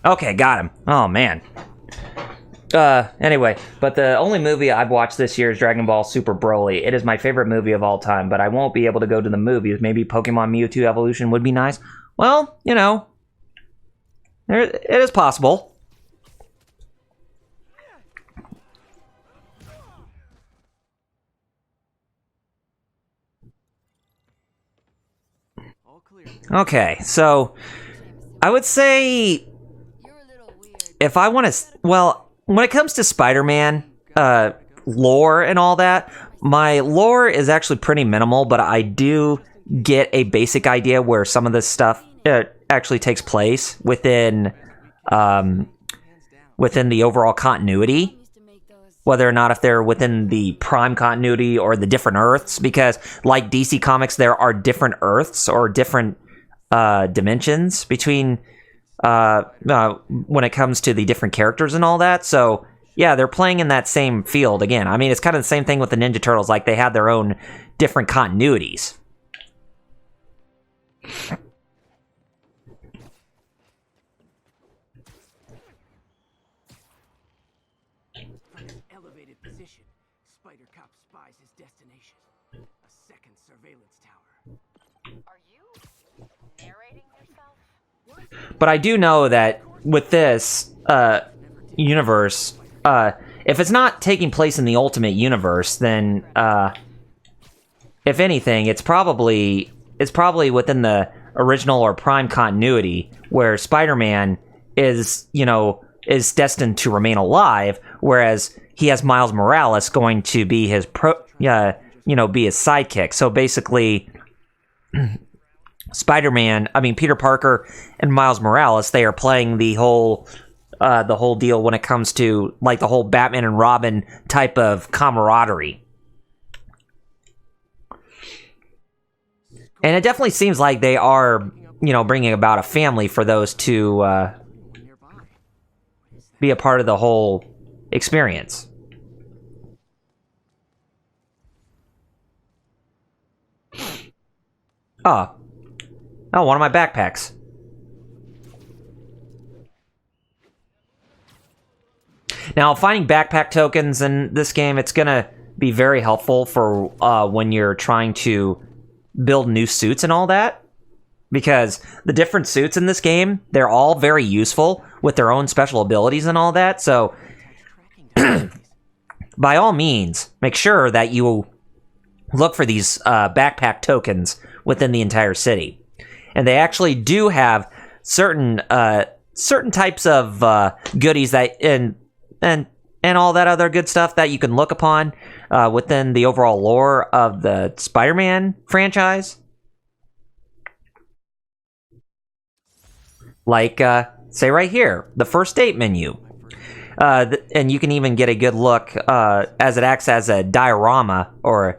Okay, got him. Oh, man. Anyway, but the only movie I've watched this year is Dragon Ball Super Broly. It is my favorite movie of all time, but I won't be able to go to the movies. Maybe Pokemon Mewtwo Evolution would be nice. Well, you know, it is possible. All clear. Okay, so I would say if I want to, well, when it comes to Spider-Man lore and all that, my lore is actually pretty minimal, but I do get a basic idea where some of this stuff actually takes place within the overall continuity, whether or not if they're within the prime continuity or the different Earths, because like DC Comics, there are different Earths or different dimensions between when it comes to the different characters and all that. So yeah, they're playing in that same field again. I mean, it's kind of the same thing with the Ninja Turtles. Like they had their own different continuities. From an elevated position, Spider Cop spies his destination. A second surveillance tower. Are you narrating yourself? But I do know that with this universe, if it's not taking place in the Ultimate Universe, then if anything, it's probably within the original or prime continuity where Spider-Man is destined to remain alive, whereas he has Miles Morales going to be his be his sidekick. So basically, Peter Parker and Miles Morales, they are playing the whole deal when it comes to like the whole Batman and Robin type of camaraderie. And it definitely seems like they are, bringing about a family for those to be a part of the whole experience. Oh, one of my backpacks. Now, finding backpack tokens in this game, it's gonna be very helpful for when you're trying to build new suits and all that. Because the different suits in this game, they're all very useful with their own special abilities and all that. So, by all means, make sure that you look for these backpack tokens within the entire city. And they actually do have certain types of goodies that and all that other good stuff that you can look upon within the overall lore of the Spider-Man franchise. Like, say right here, the first date menu. And you can even get a good look as it acts as a diorama or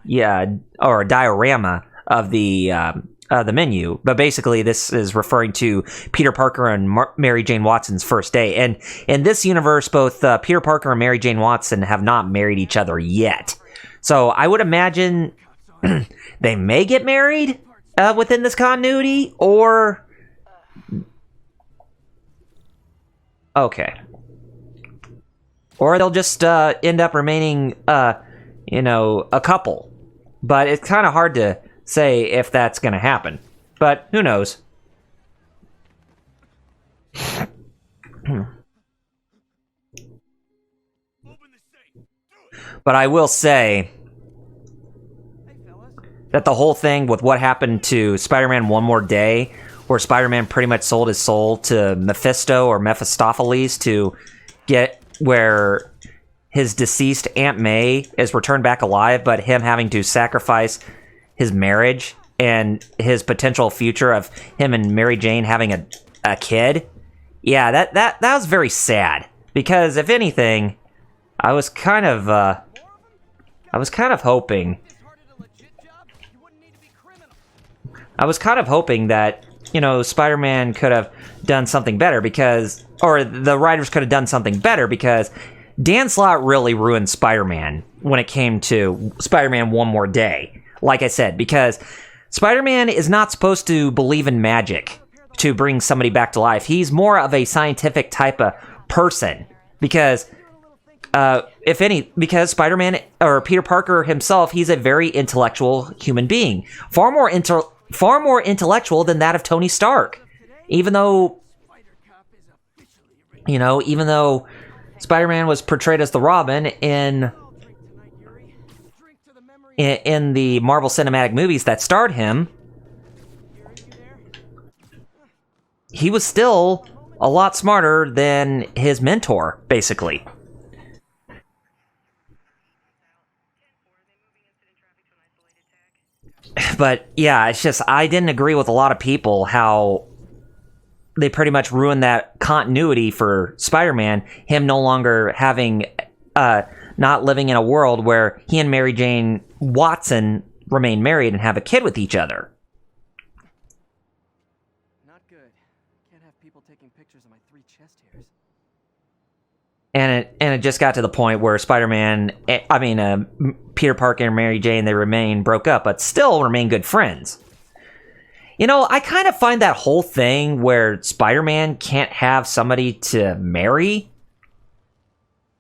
a diorama of the menu. But basically, this is referring to Peter Parker and Mary Jane Watson's first date. And in this universe, both Peter Parker and Mary Jane Watson have not married each other yet. So I would imagine they may get married within this continuity, or... Okay. Or they'll just end up remaining, a couple. But it's kind of hard to say if that's going to happen. But who knows? But I will say that the whole thing with what happened to Spider-Man One More Day, where Spider-Man pretty much sold his soul to Mephisto or Mephistopheles to get where his deceased Aunt May is returned back alive, but him having to sacrifice his marriage and his potential future of him and Mary Jane having a kid. Yeah, that was very sad, because if anything, I was kind of hoping that, Spider-Man could have done something better or the writers could have done something better, because Dan Slott really ruined Spider-Man when it came to Spider-Man One More Day. Like I said, because Spider-Man is not supposed to believe in magic to bring somebody back to life. He's more of a scientific type of person, because because Spider-Man or Peter Parker himself, he's a very intellectual human being, far more intellectual than that of Tony Stark. Even though Spider-Man was portrayed as the Robin in the Marvel Cinematic movies that starred him, he was still a lot smarter than his mentor, basically. But yeah, it's just, I didn't agree with a lot of people how they pretty much ruined that continuity for Spider-Man, him no longer having, not living in a world where he and Mary Jane Watson remain married and have a kid with each other. Not good. Can't have people taking pictures of my 3 chest hairs. And it just got to the point where Peter Parker and Mary Jane, they broke up, but still remain good friends. I kind of find that whole thing where Spider-Man can't have somebody to marry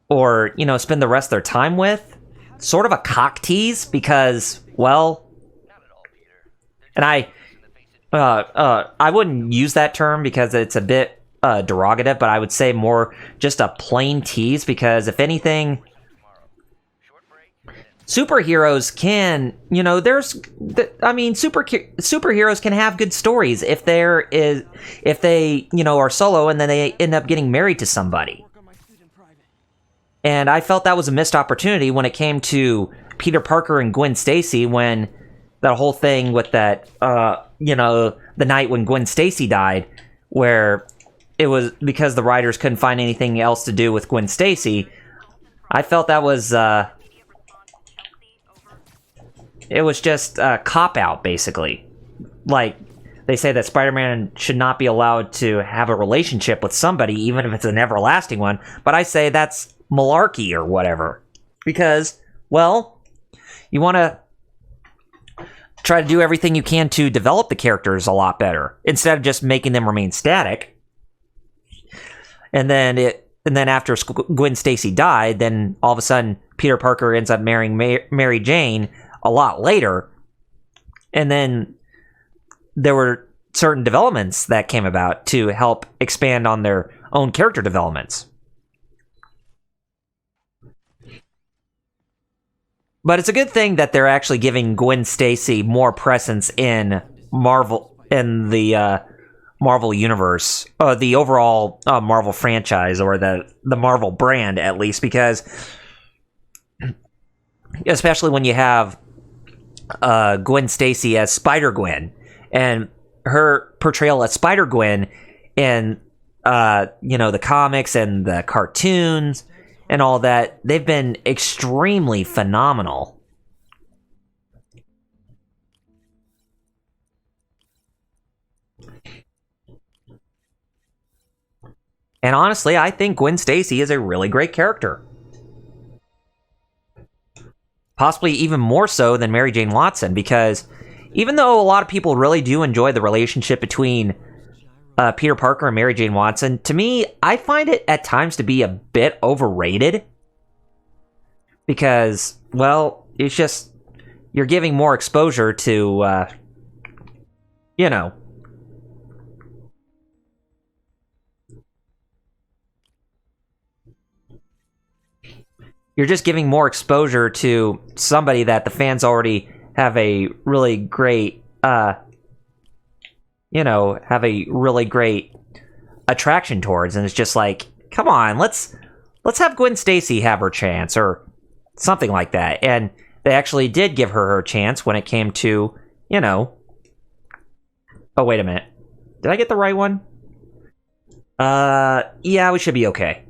or, spend the rest of their time with sort of a cock tease, because, well, and I wouldn't use that term because it's a bit derogative, but I would say more just a plain tease, because if anything, superheroes can, superheroes can have good stories if they are solo and then they end up getting married to somebody. And I felt that was a missed opportunity when it came to Peter Parker and Gwen Stacy, when that whole thing with that, the night when Gwen Stacy died, where it was because the writers couldn't find anything else to do with Gwen Stacy. I felt that was, it was just a cop-out, basically. Like, they say that Spider-Man should not be allowed to have a relationship with somebody, even if it's an everlasting one, but I say that's malarkey or whatever. Because, well, you want to... try to do everything you can to develop the characters a lot better instead of just making them remain static. And then after Gwen Stacy died, then all of a sudden Peter Parker ends up marrying Mary Jane a lot later. And then there were certain developments that came about to help expand on their own character developments. But it's a good thing that they're actually giving Gwen Stacy more presence in the Marvel universe, the overall Marvel franchise, or the Marvel brand, at least, because especially when you have Gwen Stacy as Spider-Gwen, and her portrayal as Spider-Gwen in the comics and the cartoons and all that, they've been extremely phenomenal. And honestly, I think Gwen Stacy is a really great character. Possibly even more so than Mary Jane Watson, because even though a lot of people really do enjoy the relationship between Peter Parker and Mary Jane Watson, to me, I find it at times to be a bit overrated. Because, well, it's just, you're giving more exposure to, you're just giving more exposure to somebody that the fans already have a really great, attraction towards, and it's just like, come on, let's have Gwen Stacy have her chance, or something like that. And they actually did give her chance when it came to, oh, wait a minute. Did I get the right one? Yeah, we should be okay.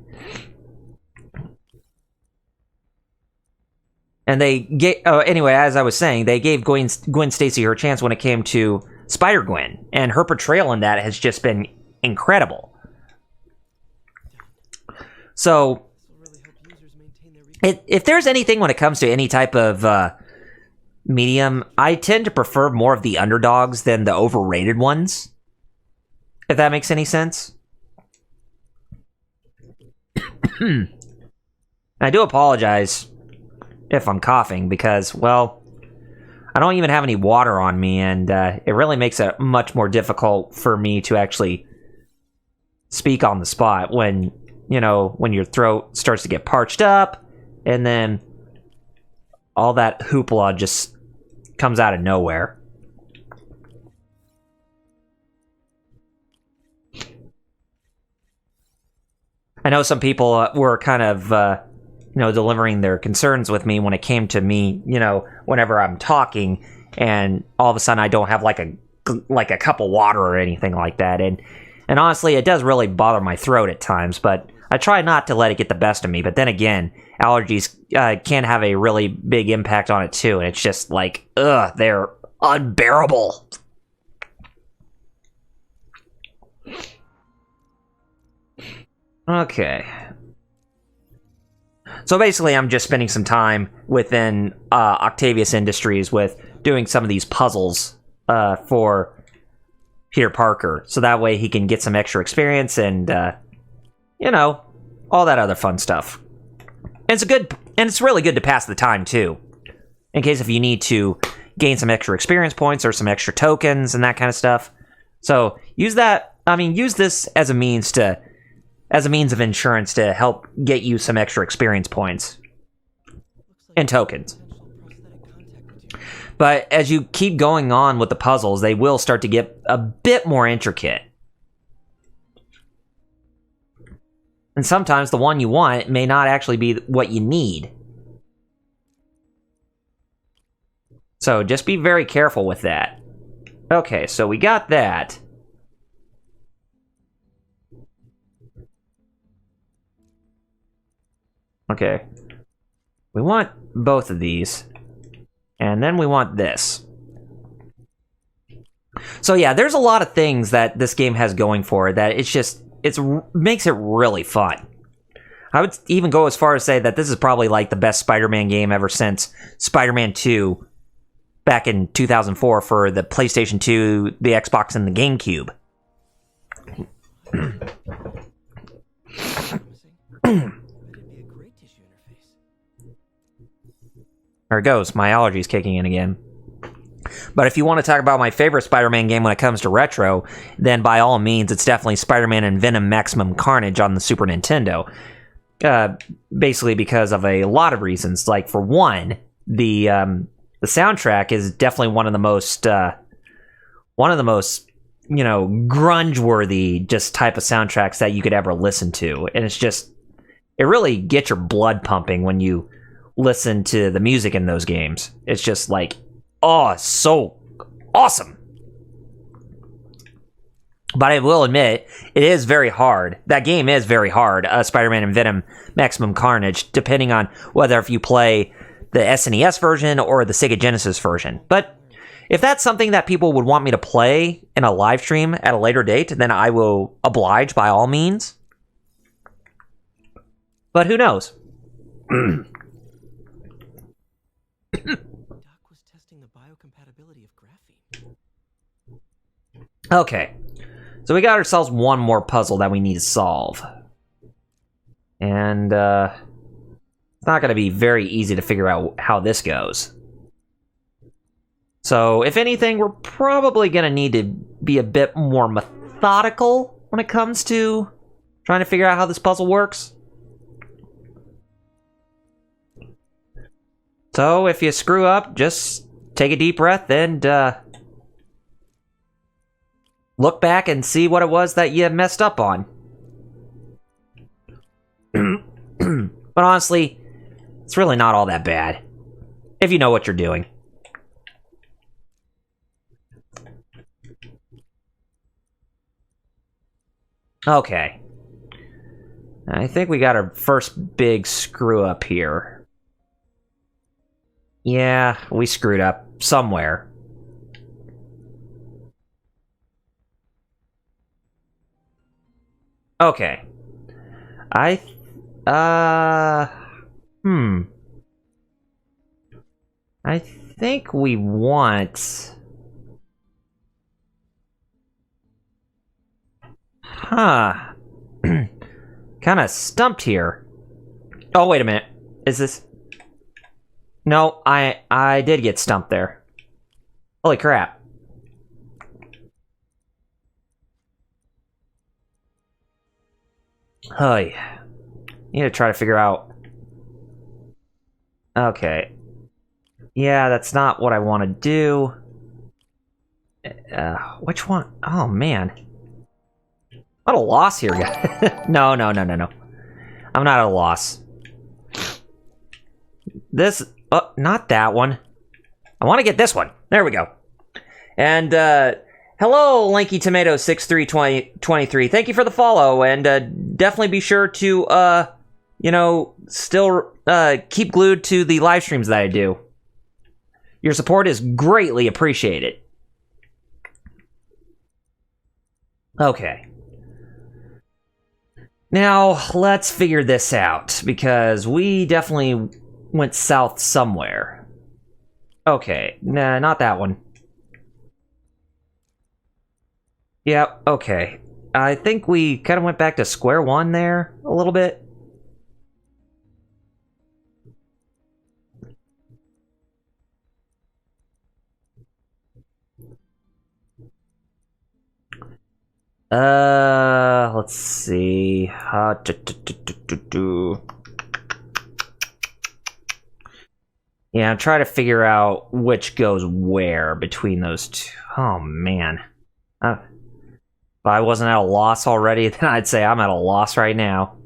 And they gave, anyway, as I was saying, they gave Gwen Stacy her chance when it came to Spider-Gwen, and her portrayal in that has just been incredible. So, if there's anything when it comes to any type of medium, I tend to prefer more of the underdogs than the overrated ones, if that makes any sense. I do apologize if I'm coughing, because, well, I don't even have any water on me, and it really makes it much more difficult for me to actually speak on the spot when your throat starts to get parched up, and then all that hoopla just comes out of nowhere. I know some people were kind of delivering their concerns with me when it came to me, whenever I'm talking, and all of a sudden I don't have like a cup of water or anything like that. And honestly, it does really bother my throat at times, but I try not to let it get the best of me. But then again, allergies can have a really big impact on it too. And it's just like, they're unbearable. Okay. So basically, I'm just spending some time within Octavius Industries with doing some of these puzzles for Peter Parker, so that way he can get some extra experience and, all that other fun stuff. And it's really good to pass the time too, in case if you need to gain some extra experience points or some extra tokens and that kind of stuff. So use this as a means of insurance to help get you some extra experience points and tokens. But as you keep going on with the puzzles, they will start to get a bit more intricate. And sometimes the one you want may not actually be what you need. So just be very careful with that. Okay, so we got that. Okay. We want both of these. And then we want this. So yeah, there's a lot of things that this game has going for it that it makes it really fun. I would even go as far as say that this is probably like the best Spider-Man game ever since Spider-Man 2 back in 2004 for the PlayStation 2, the Xbox, and the GameCube. There it goes. My allergies kicking in again. But if you want to talk about my favorite Spider-Man game when it comes to retro, then by all means, it's definitely Spider-Man and Venom Maximum Carnage on the Super Nintendo. Basically because of a lot of reasons. Like, for one, the soundtrack is definitely one of the most, grunge-worthy just type of soundtracks that you could ever listen to. And it's just, it really gets your blood pumping when you listen to the music in those games. It's just like, oh, so awesome. But I will admit, it is very hard. That game is very hard, Spider-Man and Venom Maximum Carnage, depending on whether if you play the SNES version or the Sega Genesis version. But if that's something that people would want me to play in a live stream at a later date, then I will oblige by all means. But who knows? Doc was testing the biocompatibility of graphene. Okay. So we got ourselves one more puzzle that we need to solve. And, it's not going to be very easy to figure out how this goes. So, if anything, we're probably going to need to be a bit more methodical when it comes to trying to figure out how this puzzle works. So, if you screw up, just take a deep breath and, look back and see what it was that you messed up on. But honestly, it's really not all that bad, if you know what you're doing. Okay. I think we got our first big screw up here. Yeah, we screwed up somewhere. Okay. I think we want... Huh. Kind of stumped here. Oh, wait a minute. Is this... No, I did get stumped there. Holy crap. Hey, need to try to figure out... Okay. Yeah, that's not what I want to do. Which one? Oh, man. What a loss here, guys. No. I'm not at a loss. This... Oh, not that one. I want to get this one. There we go. And, hello, Lanky Tomato 6323. Thank you for the follow, and definitely be sure to still keep glued to the live streams that I do. Your support is greatly appreciated. Okay. Now, let's figure this out, because we definitely went south somewhere. Okay, nah, not that one. Yep, okay. I think we kind of went back to square one there a little bit. Let's see. Yeah, I'm trying to figure out which goes where between those two. Oh, man. If I wasn't at a loss already, then I'd say I'm at a loss right now.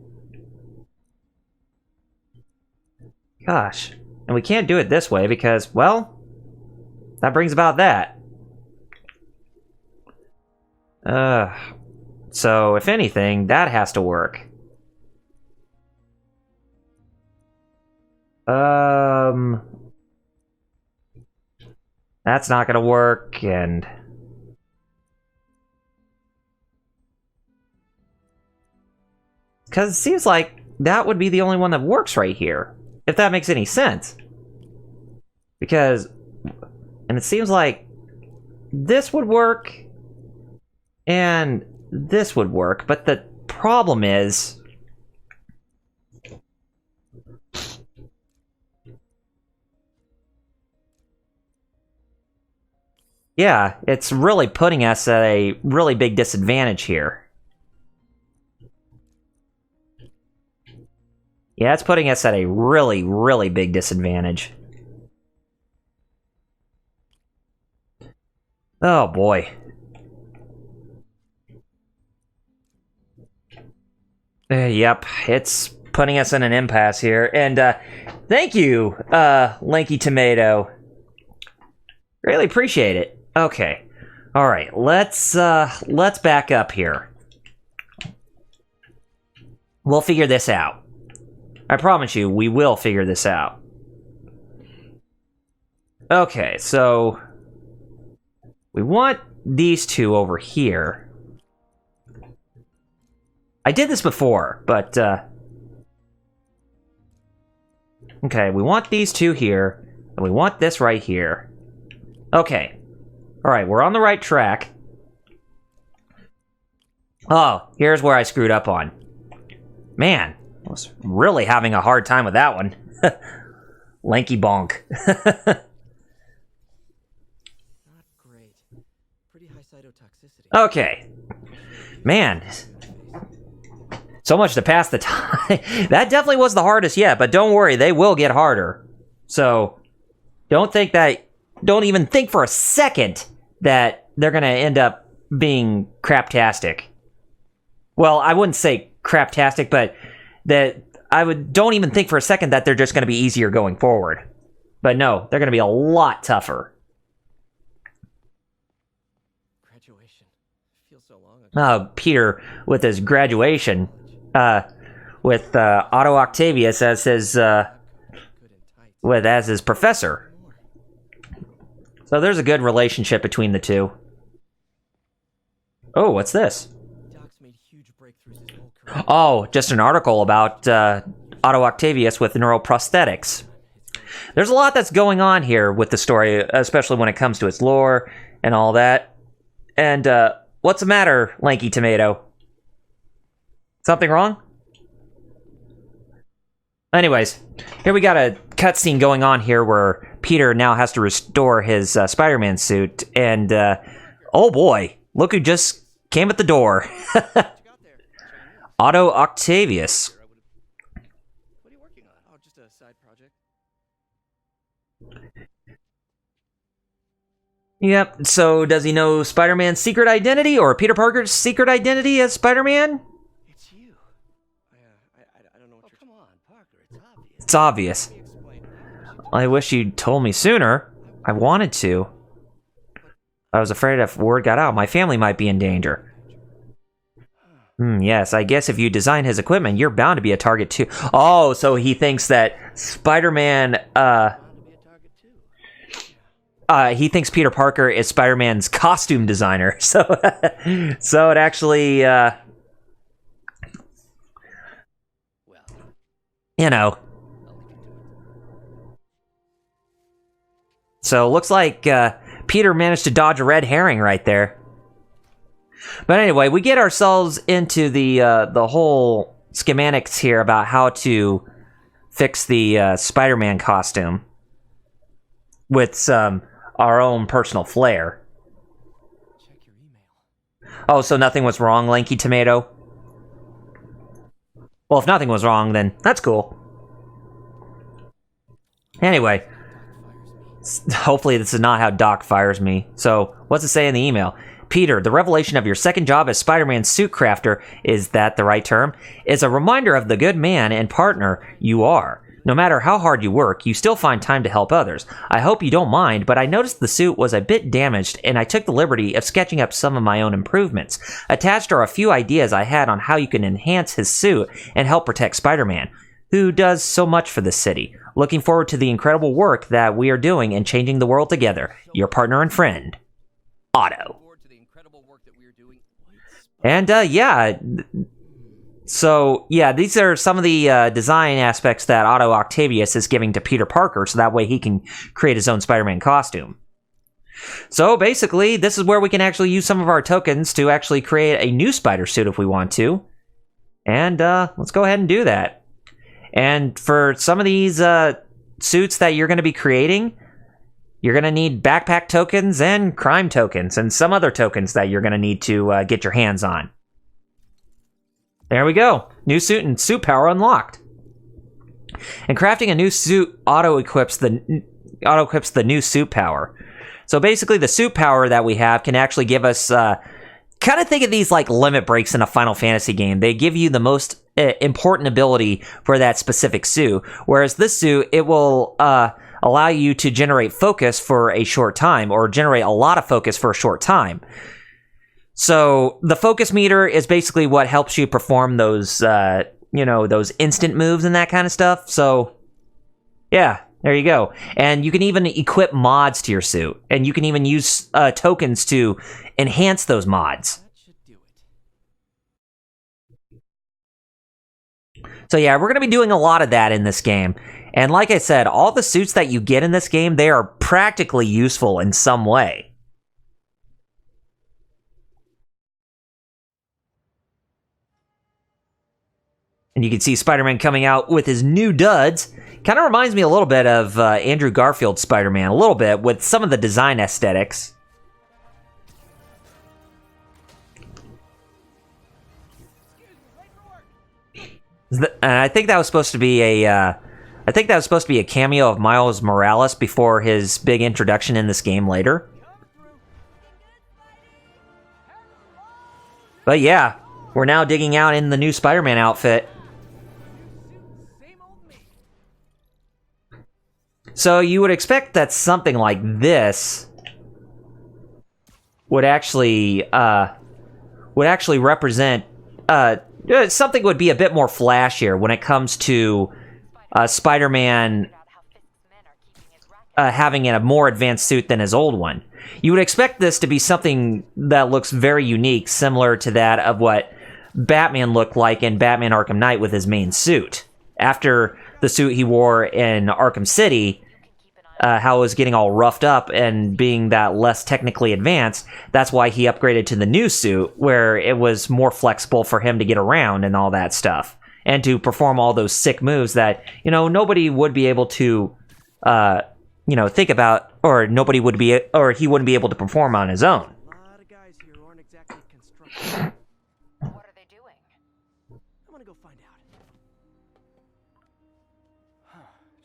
Gosh. And we can't do it this way because, well, that brings about that. So, if anything, that has to work. That's not gonna work, and... Because it seems like that would be the only one that works right here. If that makes any sense. Because And it seems like this would work, and this would work, but the problem is... yeah, it's really putting us at a really big disadvantage here. Yeah, it's putting us at a really, really big disadvantage. Oh boy. Yep, it's putting us in an impasse here. And thank you, Lanky Tomato. Really appreciate it. Okay. All right. Let's back up here. We'll figure this out. I promise you, we will figure this out. Okay, so we want these two over here. I did this before, but okay, we want these two here, and we want this right here. Okay. Alright, we're on the right track. Oh, here's where I screwed up on. Man, I was really having a hard time with that one. Lanky bonk. Not great. Pretty high cytotoxicity. Okay. Man. So much to pass the time. That definitely was the hardest yet, but don't worry, they will get harder. So, don't even think for a second that they're gonna end up being craptastic. Well, I wouldn't say craptastic, but don't even think for a second that they're just gonna be easier going forward. But no, they're gonna be a lot tougher. Graduation. Feels so long ago. Peter with his graduation, with Otto Octavius as his professor. So there's a good relationship between the two. Oh, what's this? Doc's made huge breakthroughs his whole career. Oh, just an article about Otto Octavius with neuroprosthetics. There's a lot that's going on here with the story, especially when it comes to its lore and all that. And what's the matter, Lanky Tomato? Something wrong? Anyways, here we got a cutscene going on here where Peter now has to restore his Spider-Man suit, and oh boy, look who just came at the door. Otto Octavius. What are you working on? Oh, just a side project. Yep, so does he know Spider-Man's secret identity, or Peter Parker's secret identity as Spider-Man? It's you. I don't know what you're... Come on, Parker, it's obvious. It's obvious. Let me explain. I wish you'd told me sooner. I wanted to. I was afraid if word got out, my family might be in danger. Yes, I guess if you design his equipment, you're bound to be a target too. Oh, so he thinks that Spider-Man, he thinks Peter Parker is Spider-Man's costume designer. So, so it actually, you know. So, looks like Peter managed to dodge a red herring right there. But anyway, we get ourselves into the whole schematics here about how to fix the Spider-Man costume with some our own personal flair. Check your email. Oh, so nothing was wrong, Lanky Tomato? Well, if nothing was wrong, then that's cool. Anyway, hopefully this is not how Doc fires me. So, what's it say in the email? Peter, the revelation of your second job as Spider-Man's suit crafter, is that the right term? Is a reminder of the good man and partner you are. No matter how hard you work, you still find time to help others. I hope you don't mind, but I noticed the suit was a bit damaged, and I took the liberty of sketching up some of my own improvements. Attached are a few ideas I had on how you can enhance his suit and help protect Spider-Man, who does so much for this city. Looking forward to the incredible work that we are doing and changing the world together. Your partner and friend, Otto. And, yeah. So, yeah, these are some of the design aspects that Otto Octavius is giving to Peter Parker, so that way he can create his own Spider-Man costume. So basically, this is where we can actually use some of our tokens to actually create a new spider suit if we want to. And let's go ahead and do that. And for some of these suits that you're going to be creating, you're going to need backpack tokens and crime tokens and some other tokens that you're going to need to get your hands on. There we go. New suit and suit power unlocked. And crafting a new suit auto-equips the new suit power. So basically the suit power that we have can actually give us... kind of think of these like limit breaks in a Final Fantasy game. They give you the most important ability for that specific suit. Whereas this suit, it will... allow you to generate focus for a short time, or generate a lot of focus for a short time. So the focus meter is basically what helps you perform those, those instant moves and that kind of stuff. So, yeah, there you go. And you can even equip mods to your suit, and you can even use tokens to enhance those mods. That should do it. So yeah, we're going to be doing a lot of that in this game. And like I said, all the suits that you get in this game, they are practically useful in some way. And you can see Spider-Man coming out with his new duds. Kind of reminds me a little bit of Andrew Garfield's Spider-Man, a little bit, with some of the design aesthetics. And I think that was supposed to be a cameo of Miles Morales before his big introduction in this game later. But yeah, we're now digging out in the new Spider-Man outfit. So you would expect that something like this would actually represent something would be a bit more flashier when it comes to Spider-Man having a more advanced suit than his old one. You would expect this to be something that looks very unique, similar to that of what Batman looked like in Batman Arkham Knight with his main suit. After the suit he wore in Arkham City, how it was getting all roughed up and being that less technically advanced, that's why he upgraded to the new suit, where it was more flexible for him to get around and all that stuff. And to perform all those sick moves that, nobody would be able to, think about, or he wouldn't be able to perform on his own. A lot of guys here aren't exactly constructed. What are they doing? I'm gonna go find out.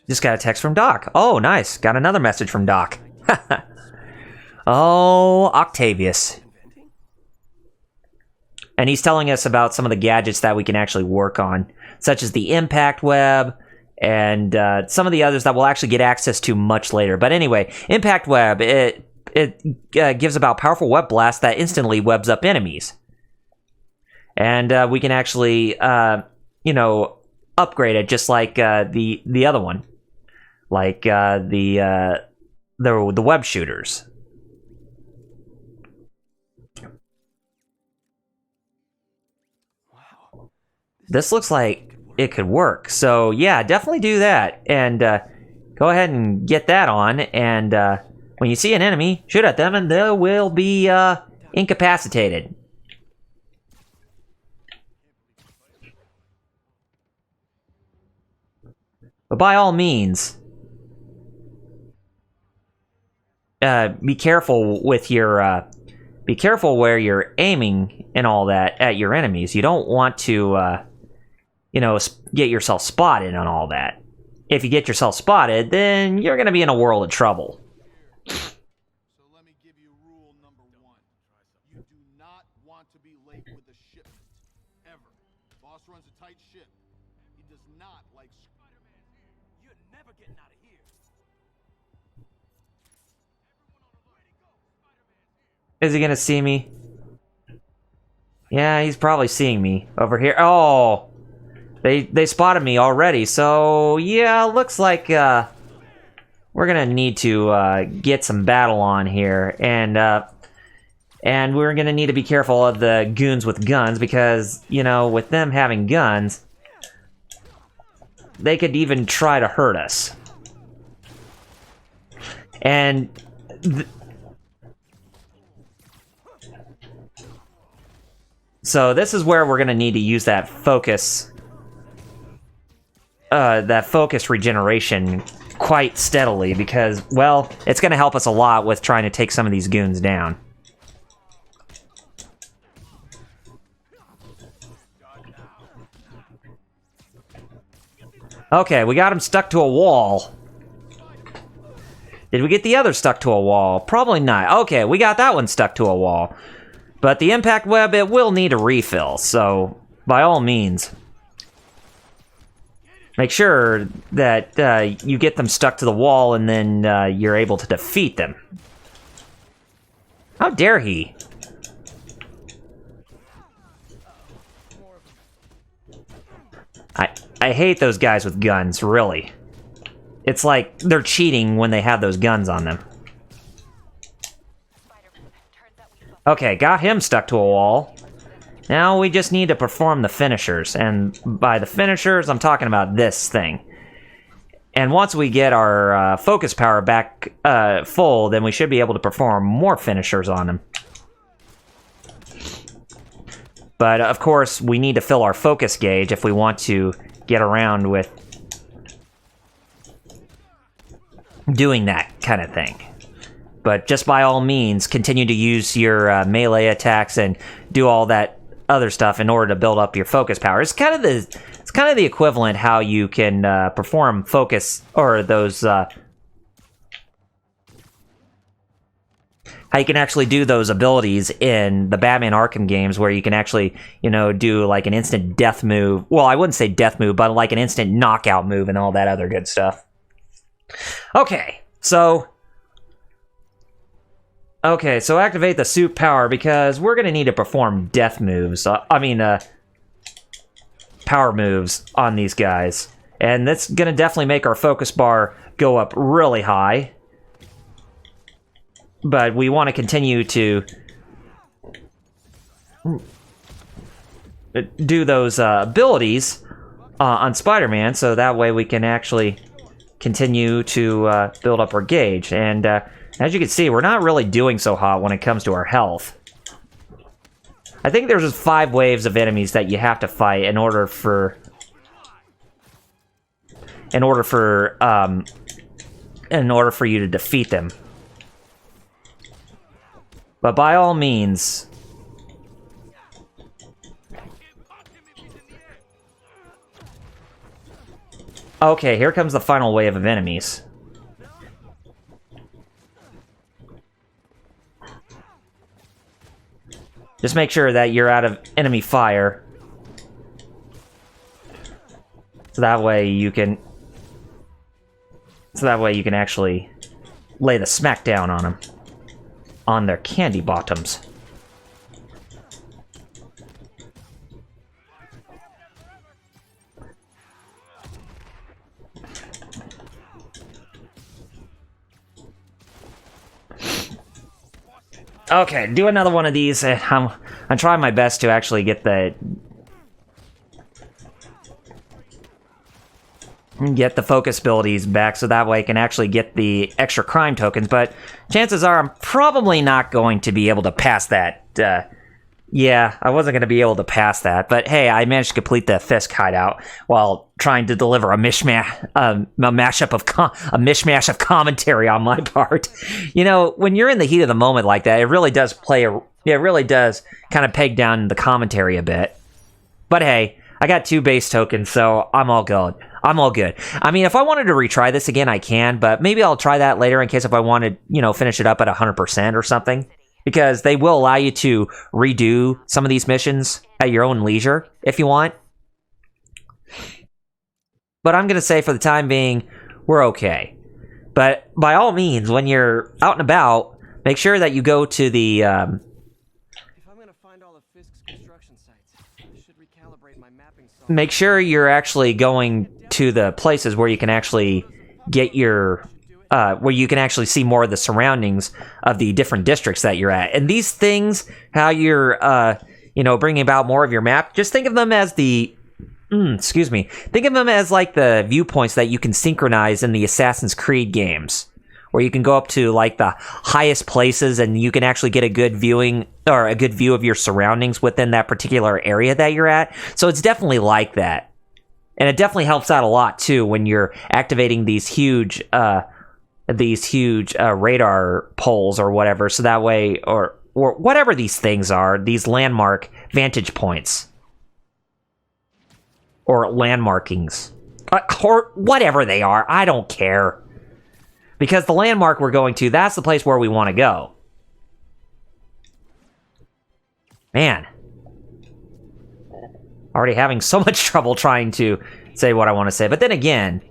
Just got a text from Doc. Oh, nice. Got another message from Doc. Oh, Octavius. And he's telling us about some of the gadgets that we can actually work on, such as the impact web and some of the others that we'll actually get access to much later. But anyway, impact web, it gives about powerful web blasts that instantly webs up enemies. And we can actually, upgrade it just like the other one, like the web shooters. This looks like it could work. So yeah, definitely do that. And go ahead and get that on. And when you see an enemy, shoot at them and they will be incapacitated. But by all means, be careful with your... be careful where you're aiming and all that at your enemies. You don't want to... get yourself spotted on all that. If you get yourself spotted, then you're going to be in a world of trouble. So let me give you rule number 1. You do not want to be late with a shipment. Ever. Boss runs a tight ship. He does not like Spider-Man here. You're never getting out of here. Is he going to see me? Yeah, he's probably seeing me over here. Oh! They spotted me already, so yeah, looks like we're gonna need to get some battle on here, and we're gonna need to be careful of the goons with guns, because with them having guns, they could even try to hurt us. And So this is where we're going to need to use that focus regeneration quite steadily because, well, it's going to help us a lot with trying to take some of these goons down. Okay, we got him stuck to a wall. Did we get the other stuck to a wall? Probably not. Okay, we got that one stuck to a wall. But the impact web, it will need a refill, so by all means, make sure that you get them stuck to the wall and then you're able to defeat them. How dare he? I hate those guys with guns, really. It's like they're cheating when they have those guns on them. Okay, got him stuck to a wall. Now we just need to perform the finishers, and by the finishers, I'm talking about this thing. And once we get our focus power back full, then we should be able to perform more finishers on him. But of course, we need to fill our focus gauge if we want to get around with doing that kind of thing. But just by all means, continue to use your melee attacks and do all that other stuff in order to build up your focus power. It's kind of the equivalent how you can perform focus or those how you can actually do those abilities in the Batman Arkham games where you can actually, do like an instant death move. Well, I wouldn't say death move, but like an instant knockout move and all that other good stuff. Okay, so activate the suit power because we're going to need to perform death moves. Power moves on these guys. And that's going to definitely make our focus bar go up really high. But we want to continue to do those abilities on Spider-Man, so that way we can actually continue to build up our gauge. And as you can see, we're not really doing so hot when it comes to our health. I think there's just 5 waves of enemies that you have to fight in order for you to defeat them. But by all means, okay, here comes the final wave of enemies. Just make sure that you're out of enemy fire. So that way you can actually lay the smackdown on them. On their candy bottoms. Okay, do another one of these. I'm trying my best to actually get the focus abilities back so that way I can actually get the extra crime tokens, but chances are I'm probably not going to be able to pass that. Yeah, I wasn't going to be able to pass that, but hey, I managed to complete the Fisk hideout while trying to deliver a mishmash of commentary on my part. When you're in the heat of the moment like that, it really does kind of peg down the commentary a bit. But hey, I got 2 base tokens, so I'm all good. I mean, if I wanted to retry this again, I can, but maybe I'll try that later in case if I want to, finish it up at 100% or something. Because they will allow you to redo some of these missions at your own leisure, if you want. But I'm going to say for the time being, we're okay. But by all means, when you're out and about, make sure that you go to the... If I'm going to find all of Fisk's construction sites, I should recalibrate my mapping software. Make sure you're actually going to the places where you can actually get your... where you can actually see more of the surroundings of the different districts that you're at. And these things, how you're, bringing about more of your map, just think of them as the... think of them as like the viewpoints that you can synchronize in the Assassin's Creed games, where you can go up to like the highest places and you can actually get a good viewing or a good view of your surroundings within that particular area that you're at. So it's definitely like that. And it definitely helps out a lot too when you're activating these huge radar poles or whatever. So that way, or whatever these things are, these landmark vantage points or landmarkings, or whatever they are. I don't care, because the landmark we're going to, that's the place where we want to go. Man, already having so much trouble trying to say what I want to say. But then again,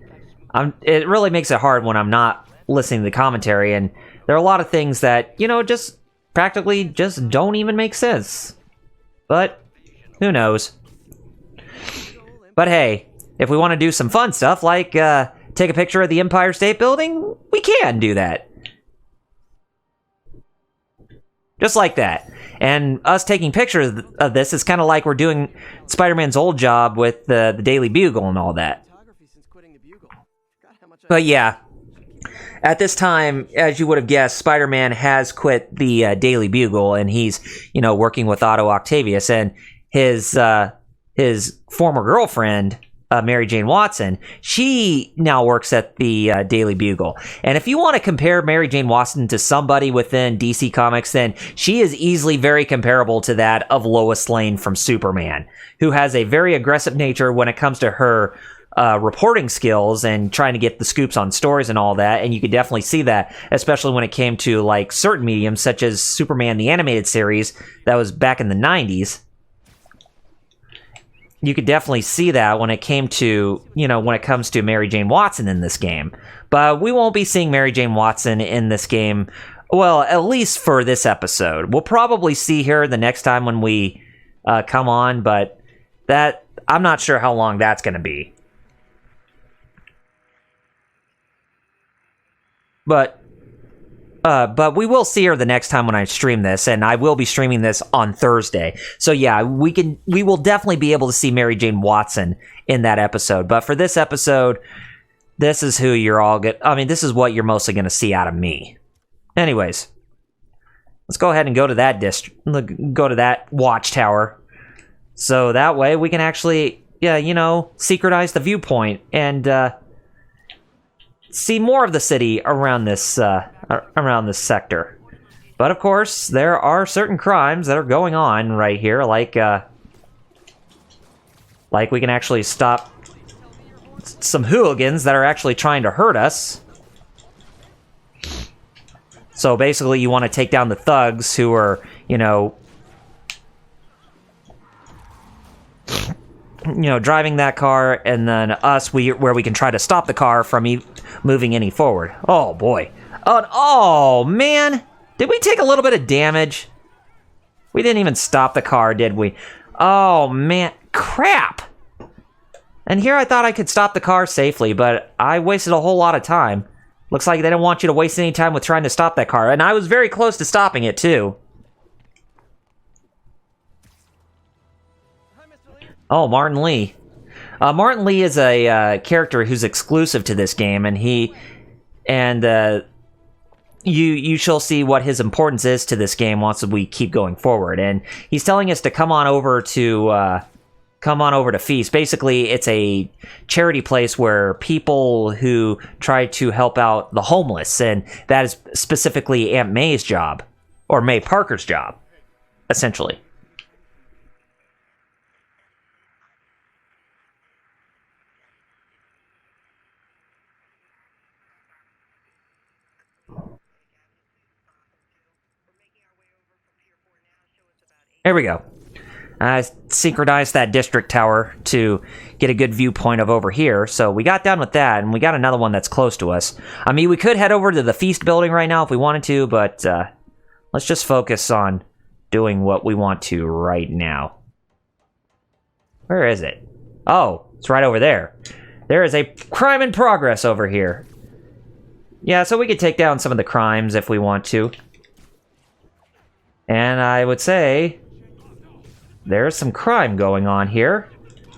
it really makes it hard when I'm not listening to the commentary, and there are a lot of things that, you know, just practically just don't even make sense. But who knows? But hey, if we want to do some fun stuff like take a picture of the Empire State Building, we can do that. Just like that. And us taking pictures of this is kind of like we're doing Spider-Man's old job with the Daily Bugle and all that. But yeah, at this time, as you would have guessed, Spider-Man has quit the Daily Bugle, and he's, you know, working with Otto Octavius, and his former girlfriend, Mary Jane Watson, she now works at the Daily Bugle. And if you want to compare Mary Jane Watson to somebody within DC Comics, then she is easily very comparable to that of Lois Lane from Superman, who has a very aggressive nature when it comes to her reporting skills and trying to get the scoops on stories and all that. And you could definitely see that, especially when it came to like certain mediums such as Superman the Animated Series that was back in the 90s. You could definitely see that when it came to, you know, when it comes to Mary Jane Watson in this game. But we won't be seeing Mary Jane Watson in this game, well, at least for this episode. We'll probably see her the next time when we come on, but that, I'm not sure how long that's going to be. But we will see her the next time when I stream this, and I will be streaming this on Thursday. So yeah, we will definitely be able to see Mary Jane Watson in that episode. But for this episode, this is who you're all this is what you're mostly going to see out of me. Anyways, let's go ahead and go to that go to that watchtower. So that way we can actually, secretize the viewpoint and see more of the city around this sector. But of course, there are certain crimes that are going on right here, like we can actually stop some hooligans that are actually trying to hurt us. So basically, you want to take down the thugs who are, driving that car, and then us, where we can try to stop the car from moving any forward. Oh boy. Oh man, did we take a little bit of damage? We didn't even stop the car, did we? Oh man, crap. And here I thought I could stop the car safely, but I wasted a whole lot of time. Looks like they didn't want you to waste any time with trying to stop that car, and I was very close to stopping it too. Oh, Martin Lee. Martin Lee is a character who's exclusive to this game, and you shall see what his importance is to this game once we keep going forward. And he's telling us to come on over to Feast. Basically, it's a charity place where people who try to help out the homeless, and that is specifically Aunt May's job, or May Parker's job, essentially. There we go. I synchronized that district tower to get a good viewpoint of over here. So we got done with that, and we got another one that's close to us. I mean, we could head over to the Feast building right now if we wanted to, but let's just focus on doing what we want to right now. Where is it? Oh, it's right over there. There is a crime in progress over here. Yeah, so we could take down some of the crimes if we want to. And I would say there's some crime going on here,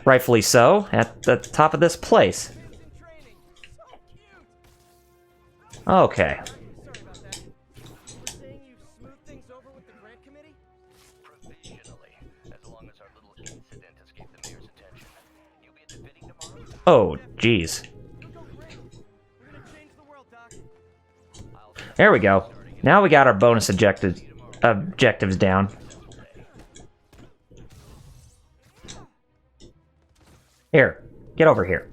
rightfully so, at the top of this place. Okay. Sorry about that. You were saying you've smoothed things over with the grant committee? Provisionally, as long as our little incident escaped the mayor's attention. You'll be at the bidding tomorrow? Oh, jeez. You'll go great. We're gonna change the world, Doc. There we go. Now we got our bonus objectives down. Here, get over here.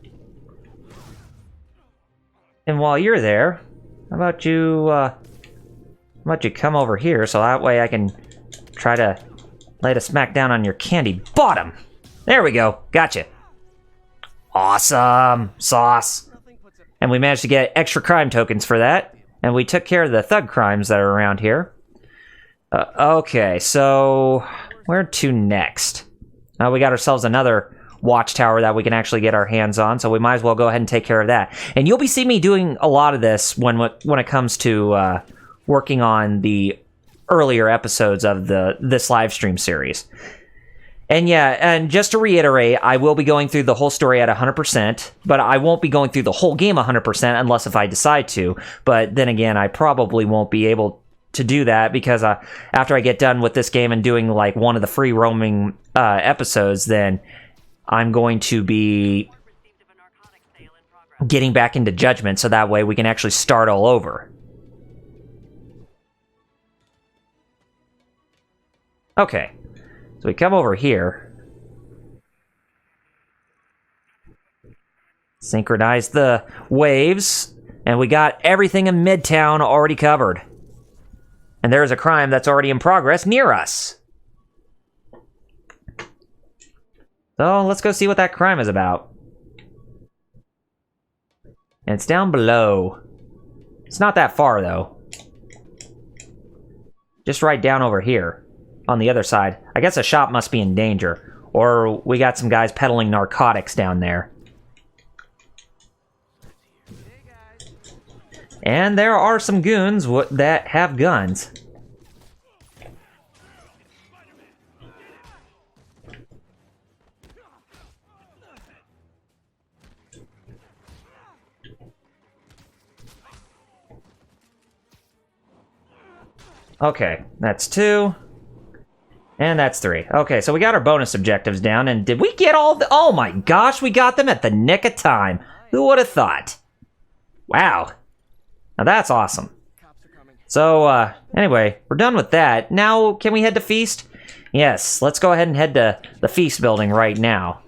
And while you're there, how about you come over here so that way I can try to lay a smack down on your candy bottom. There we go. Gotcha. Awesome sauce. And we managed to get extra crime tokens for that. And we took care of the thug crimes that are around here. Okay, so where to next? We got ourselves another watchtower that we can actually get our hands on, so we might as well go ahead and take care of that. And you'll be seeing me doing a lot of this when it comes to working on the earlier episodes of this live stream series. And yeah, and just to reiterate, I will be going through the whole story at 100%, but I won't be going through the whole game 100% unless if I decide to. But then again, I probably won't be able to do that because after I get done with this game and doing like one of the free roaming episodes, then I'm going to be getting back into Judgment so that way we can actually start all over. Okay. So we come over here. Synchronize the waves. And we got everything in Midtown already covered. And there's a crime that's already in progress near us. So let's go see what that crime is about. And it's down below. It's not that far though. Just right down over here. On the other side. I guess a shop must be in danger. Or we got some guys peddling narcotics down there. And there are some goons that have guns. Okay, that's 2. And that's 3. Okay, so we got our bonus objectives down, and did we get all the... Oh my gosh, we got them at the nick of time. Who would have thought? Wow. Now that's awesome. So, anyway, we're done with that. Now, can we head to Feast? Yes, let's go ahead and head to the Feast building right now.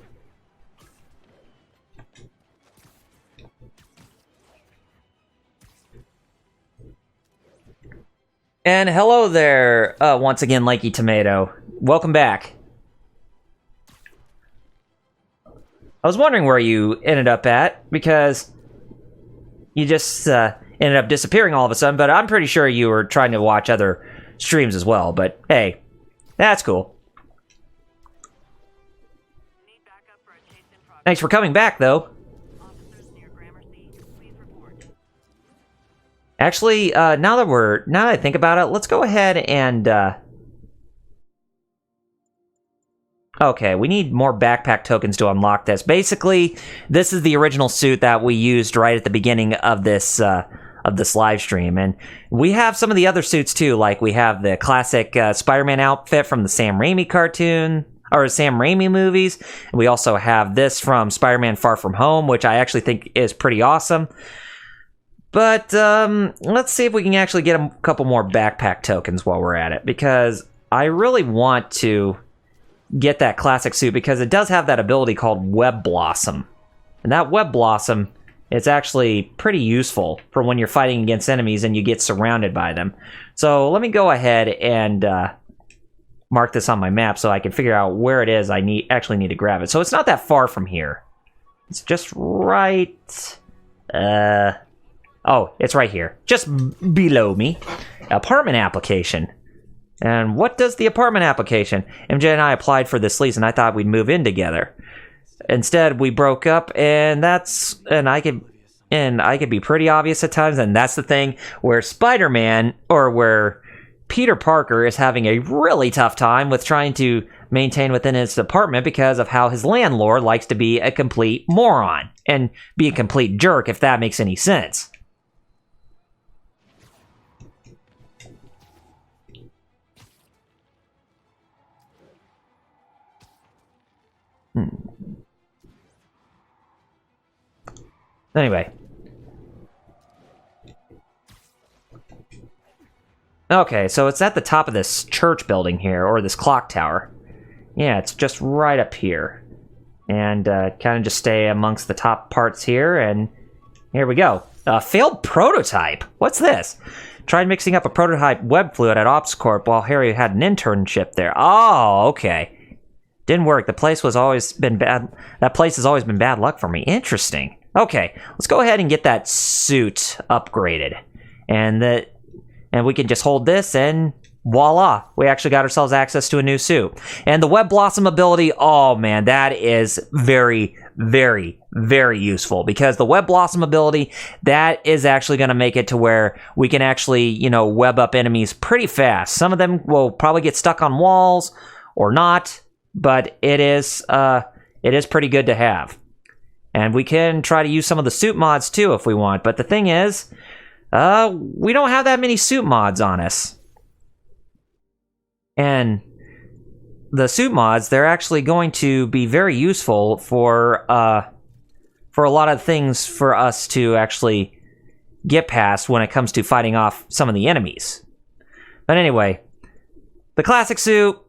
And hello there, once again, Lanky Tomato. Welcome back. I was wondering where you ended up at, because you just ended up disappearing all of a sudden, but I'm pretty sure you were trying to watch other streams as well, but hey, that's cool. Thanks for coming back, though. Actually, now that I think about it, let's go ahead and, okay, we need more backpack tokens to unlock this. Basically, this is the original suit that we used right at the beginning of this live stream, and we have some of the other suits too, like we have the classic Spider-Man outfit from the Sam Raimi cartoon, or Sam Raimi movies, and we also have this from Spider-Man Far From Home, which I actually think is pretty awesome. But let's see if we can actually get a couple more backpack tokens while we're at it, because I really want to get that classic suit because it does have that ability called Web Blossom. And that Web Blossom is actually pretty useful for when you're fighting against enemies and you get surrounded by them. So let me go ahead and mark this on my map so I can figure out where it is I actually need to grab it. So it's not that far from here. It's just right... Oh, it's right here. Just below me. Apartment application. And what does the apartment application? MJ and I applied for this lease and I thought we'd move in together. Instead, we broke up, and I could be pretty obvious at times, and that's the thing where Spider-Man, or where Peter Parker is having a really tough time with trying to maintain within his apartment because of how his landlord likes to be a complete moron and be a complete jerk, if that makes any sense. Anyway. Okay, so it's at the top of this church building here, or this clock tower. Yeah, it's just right up here. And kind of just stay amongst the top parts here, and here we go. Failed prototype? What's this? Tried mixing up a prototype web fluid at OpsCorp while Harry had an internship there. Oh, okay. Didn't work. The place was always been bad. That place has always been bad luck for me. Interesting. Okay, let's go ahead and get that suit upgraded. And we can just hold this and voila, we actually got ourselves access to a new suit. And the Web Blossom ability, oh man, that is very, very, very useful, because the Web Blossom ability, that is actually going to make it to where we can actually, you know, web up enemies pretty fast. Some of them will probably get stuck on walls or not, but it is pretty good to have. And we can try to use some of the suit mods too if we want, but the thing is, we don't have that many suit mods on us. And the suit mods, they're actually going to be very useful for a lot of things for us to actually get past when it comes to fighting off some of the enemies. But anyway, the classic suit,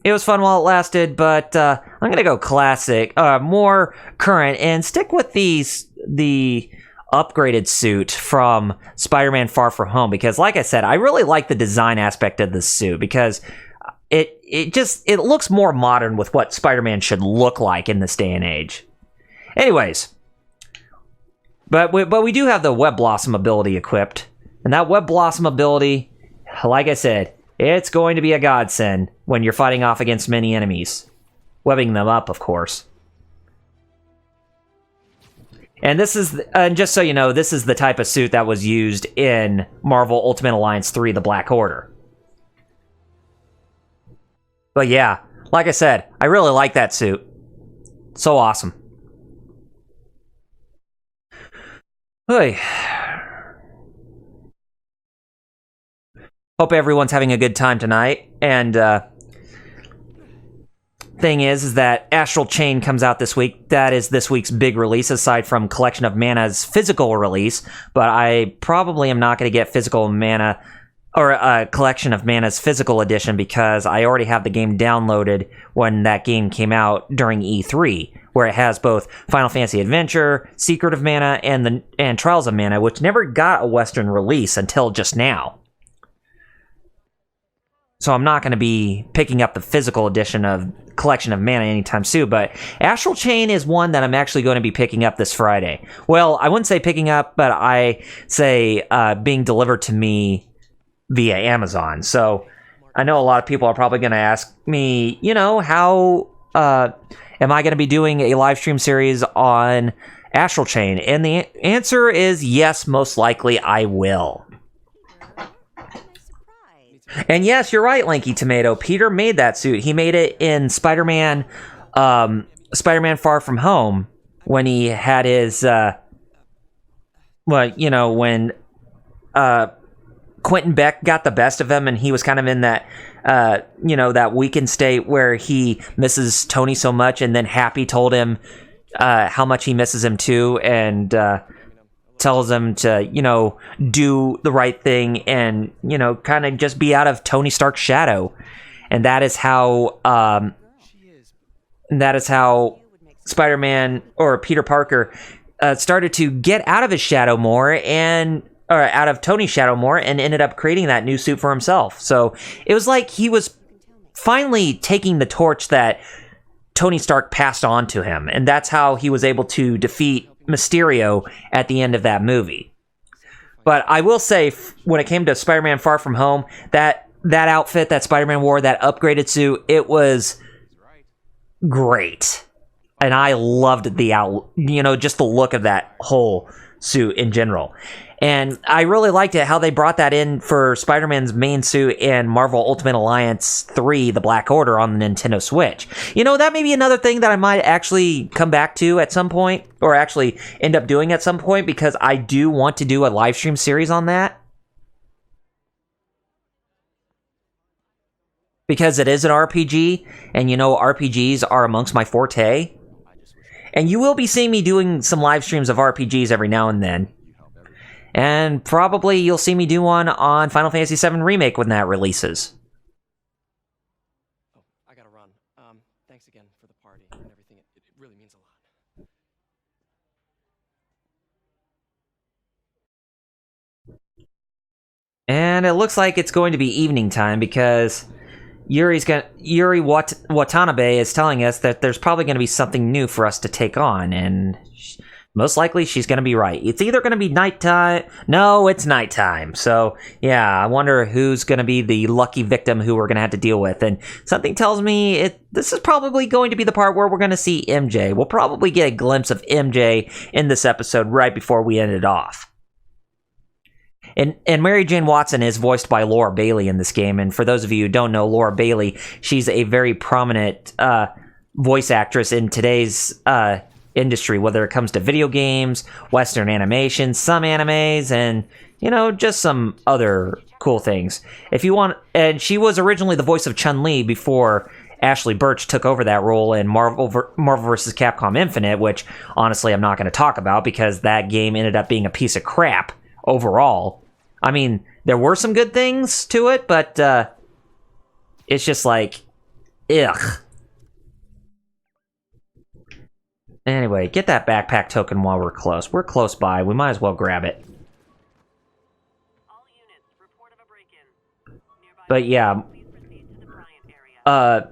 it was fun while it lasted, but I'm going to go classic, more current, and stick with the upgraded suit from Spider-Man Far From Home, because like I said, I really like the design aspect of this suit, because it looks more modern with what Spider-Man should look like in this day and age. Anyways, but we do have the Web Blossom ability equipped, and that Web Blossom ability, like I said, it's going to be a godsend when you're fighting off against many enemies, webbing them up, of course. And this is, and just so you know, this is the type of suit that was used in Marvel Ultimate Alliance 3, The Black Order. But yeah, like I said, I really like that suit. So awesome. Hey. Hope everyone's having a good time tonight. And thing is that Astral Chain comes out this week. That is this week's big release, aside from Collection of Mana's physical release. But I probably am not going to get Physical Mana, or a Collection of Mana's physical edition, because I already have the game downloaded when that game came out during E3, where it has both Final Fantasy Adventure, Secret of Mana, and Trials of Mana, which never got a Western release until just now. So I'm not going to be picking up the physical edition of Collection of Mana anytime soon, but Astral Chain is one that I'm actually going to be picking up this Friday. Well, I wouldn't say picking up, but I say being delivered to me via Amazon. So I know a lot of people are probably going to ask me, you know, how am I going to be doing a live stream series on Astral Chain? And the answer is yes, most likely I will. And yes, you're right, Lanky Tomato. Peter made that suit. He made it in Spider-Man Far From Home, when he had his, when Quentin Beck got the best of him, and he was kind of in that, that weakened state where he misses Tony so much, and then Happy told him how much he misses him too, and tells him to, do the right thing and, kind of just be out of Tony Stark's shadow. And that is how Spider-Man, or Peter Parker, started to get out of his shadow more, or out of Tony's shadow more, and ended up creating that new suit for himself. So it was like he was finally taking the torch that Tony Stark passed on to him. And that's how he was able to defeat Mysterio at the end of that movie. But I will say, when it came to Spider-Man Far From Home, that outfit that Spider-Man wore, that upgraded suit, it was great. And I loved just the look of that whole suit in general. And I really liked it, how they brought that in for Spider-Man's main suit in Marvel Ultimate Alliance 3, The Black Order, on the Nintendo Switch. That may be another thing that I might actually come back to at some point, or actually end up doing at some point, because I do want to do a live stream series on that. Because it is an RPG, and RPGs are amongst my forte. And you will be seeing me doing some live streams of RPGs every now and then. And probably you'll see me do one on Final Fantasy VII Remake when that releases. Oh, I gotta run. Thanks again for the party and everything. It really means a lot. And it looks like it's going to be evening time because Yuri Watanabe is telling us that there's probably going to be something new for us to take on, and most likely she's going to be right. It's either going to be nighttime. No, it's nighttime. So, yeah, I wonder who's going to be the lucky victim who we're going to have to deal with. And something tells me this is probably going to be the part where we're going to see MJ. We'll probably get a glimpse of MJ in this episode right before we end it off. And Mary Jane Watson is voiced by Laura Bailey in this game. And for those of you who don't know Laura Bailey, she's a very prominent voice actress in today's industry, whether it comes to video games, Western animation, some animes, and, you know, just some other cool things. If you want, and she was originally the voice of Chun-Li before Ashley Birch took over that role in Marvel vs. Capcom Infinite, which, honestly, I'm not going to talk about because that game ended up being a piece of crap overall. I mean, there were some good things to it, but it's just like, ugh. Anyway, get that backpack token while we're close. We're close by. We might as well grab it. But yeah, Marvel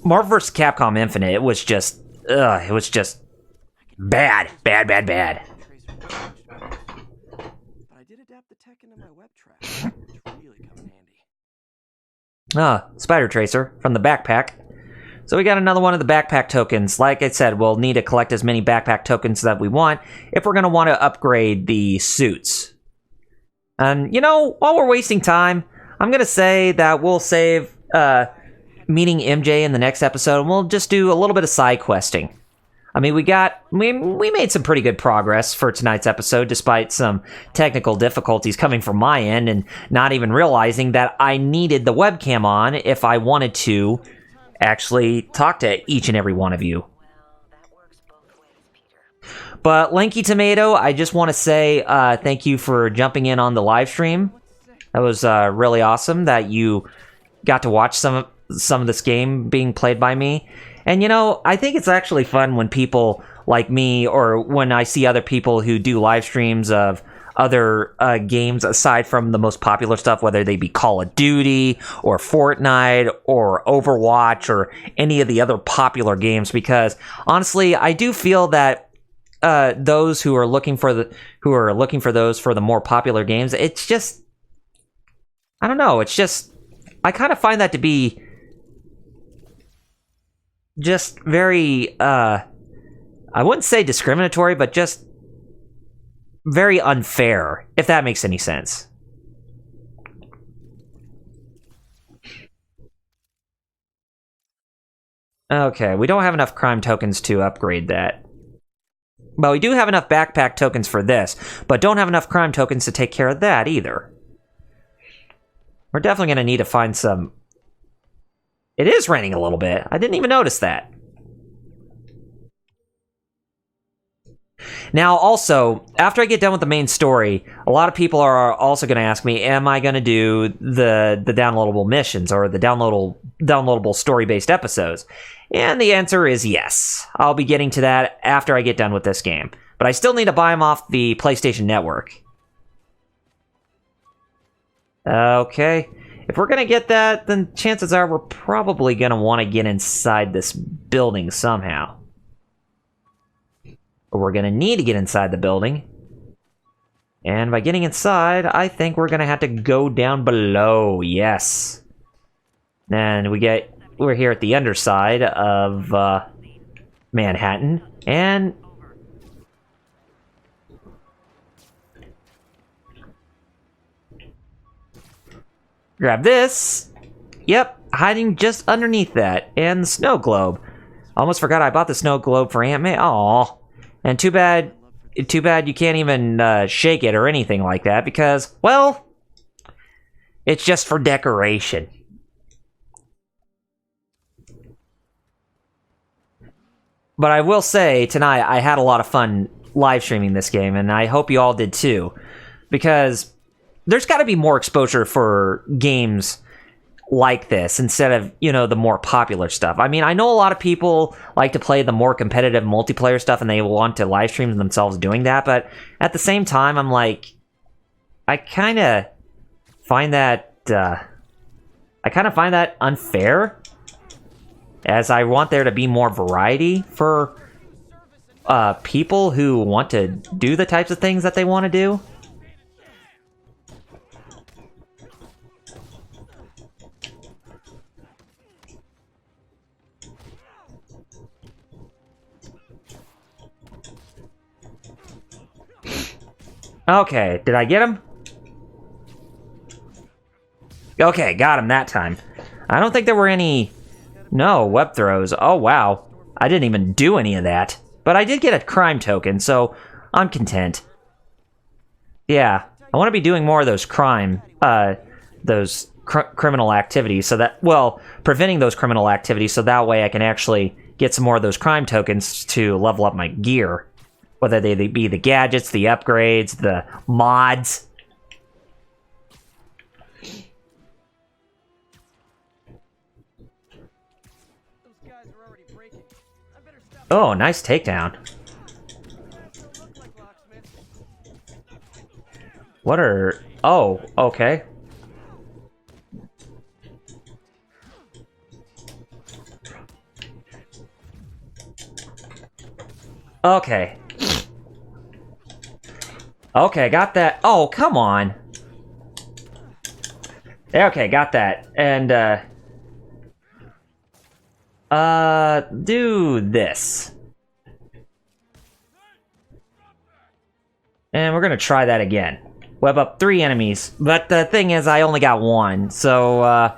vs. Capcom Infinite, it was just bad. But I did adapt the tech into my web track, which really come in handy. Spider Tracer from the backpack. So we got another one of the backpack tokens. Like I said, we'll need to collect as many backpack tokens that we want if we're going to want to upgrade the suits. And, you know, while we're wasting time, I'm going to say that we'll save meeting MJ in the next episode, and we'll just do a little bit of side questing. I mean, we made some pretty good progress for tonight's episode, despite some technical difficulties coming from my end, and not even realizing that I needed the webcam on if I wanted to actually talk to each and every one of you. But Lanky Tomato, I just want to say thank you for jumping in on the live stream. That was really awesome that you got to watch some of this game being played by me. And, you know, I think it's actually fun when people like me, or when I see other people who do live streams of other games aside from the most popular stuff, whether they be Call of Duty or Fortnite or Overwatch or any of the other popular games, because honestly, I do feel that those who are looking for those for the more popular games, it's just, I don't know, it's just, I kind of find that to be just very, I wouldn't say discriminatory, but just very unfair, if that makes any sense. Okay, we don't have enough crime tokens to upgrade that. But we do have enough backpack tokens for this, but don't have enough crime tokens to take care of that either. We're definitely going to need to find some... It is raining a little bit. I didn't even notice that. Now, also, after I get done with the main story, a lot of people are also going to ask me, am I going to do the downloadable missions or the downloadable story-based episodes? And the answer is yes. I'll be getting to that after I get done with this game. But I still need to buy them off the PlayStation Network. Okay. If we're going to get that, then chances are we're probably going to want to get inside this building somehow. But we're going to need to get inside the building. And by getting inside, I think we're going to have to go down below. Yes. And we're here at the underside of Manhattan. And grab this. Yep, hiding just underneath that. And the snow globe. Almost forgot I bought the snow globe for Aunt May. Aww. And too bad you can't even shake it or anything like that because, well, it's just for decoration. But I will say, tonight, I had a lot of fun live streaming this game, and I hope you all did too. Because there's got to be more exposure for games like this instead of, you know, the more popular stuff. I mean, I know a lot of people like to play the more competitive multiplayer stuff and they want to live stream themselves doing that, but at the same time, I'm like, I kind of find that unfair, as I want there to be more variety for people who want to do the types of things that they want to do. Okay, did I get him? Okay, got him that time. I don't think there were any... No, web throws. Oh, wow. I didn't even do any of that. But I did get a crime token, so I'm content. Yeah, I want to be doing more of those criminal activities, so that... Well, preventing those criminal activities, so that way I can actually get some more of those crime tokens to level up my gear. Whether they be the gadgets, the upgrades, the mods. Oh, nice takedown. What are... Oh, okay. Okay. Okay, got that. Oh, come on. Okay, got that. And, do this. And we're gonna try that again. Web up 3 enemies. But the thing is, I only got 1, so,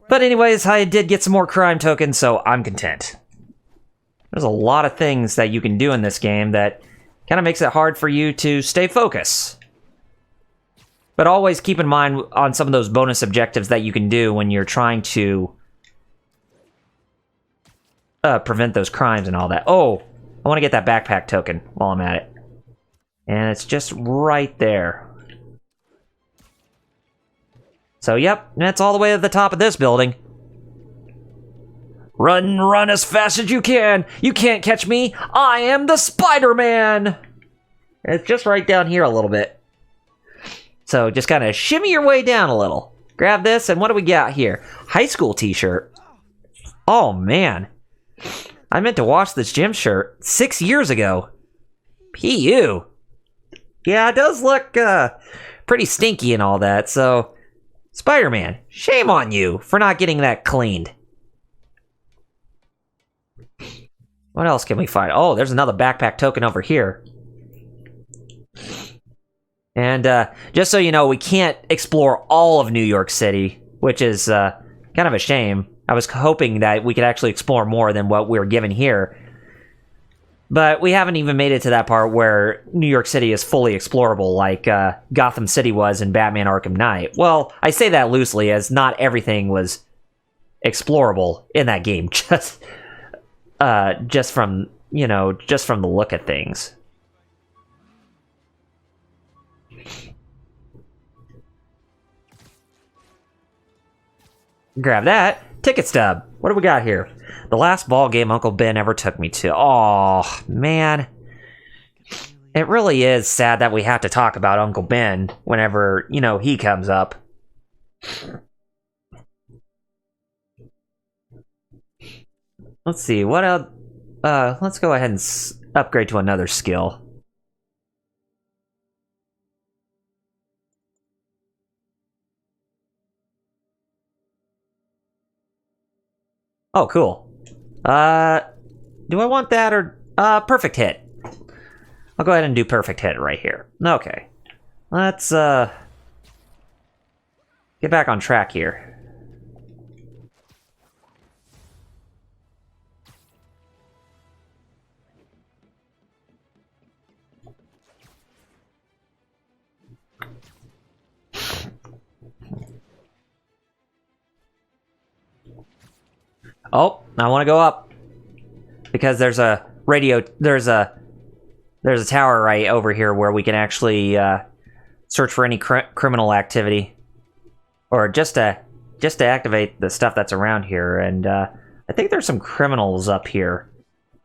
But anyways, I did get some more crime tokens, so I'm content. There's a lot of things that you can do in this game that kind of makes it hard for you to stay focused. But always keep in mind on some of those bonus objectives that you can do when you're trying to prevent those crimes and all that. Oh, I want to get that backpack token while I'm at it. And it's just right there. So, yep, that's all the way to the top of this building. Run, run as fast as you can! You can't catch me! I am the Spider-Man! It's just right down here a little bit. So just kind of shimmy your way down a little. Grab this, and what do we got here? High school t-shirt. Oh, man. I meant to wash this gym shirt 6 years ago. P.U. Yeah, it does look pretty stinky and all that, so... Spider-Man, shame on you for not getting that cleaned. What else can we find? Oh, there's another backpack token over here. And just so you know, we can't explore all of New York City, which is kind of a shame. I was hoping that we could actually explore more than what we were given here. But we haven't even made it to that part where New York City is fully explorable, like Gotham City was in Batman Arkham Knight. Well, I say that loosely, as not everything was explorable in that game. Just from the look at things. Grab that. Ticket stub. What do we got here? The last ball game Uncle Ben ever took me to. Oh, man. It really is sad that we have to talk about Uncle Ben whenever, he comes up. Let's see, what else? Let's go ahead and upgrade to another skill. Oh, cool. Do I want that or... perfect hit. I'll go ahead and do perfect hit right here. Okay. Let's, get back on track here. Oh, I want to go up. because there's a radio. There's a tower right over here where we can actually search for any criminal activity, or just to activate the stuff that's around here. And I think there's some criminals up here,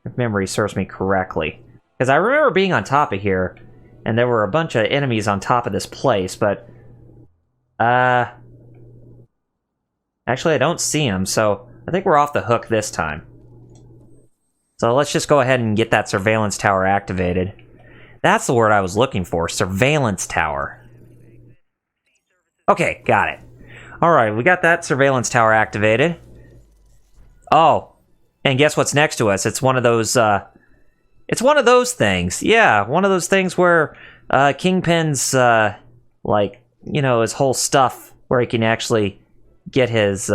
if memory serves me correctly, because I remember being on top of here, and there were a bunch of enemies on top of this place, but actually I don't see them, so I think we're off the hook this time. So let's just go ahead and get that surveillance tower activated. That's the word I was looking for, surveillance tower. Okay, got it. Alright, we got that surveillance tower activated. Oh, and guess what's next to us? It's one of those, it's one of those things. Yeah, one of those things where, Kingpin's, like, you know, his whole stuff, where he can actually get his,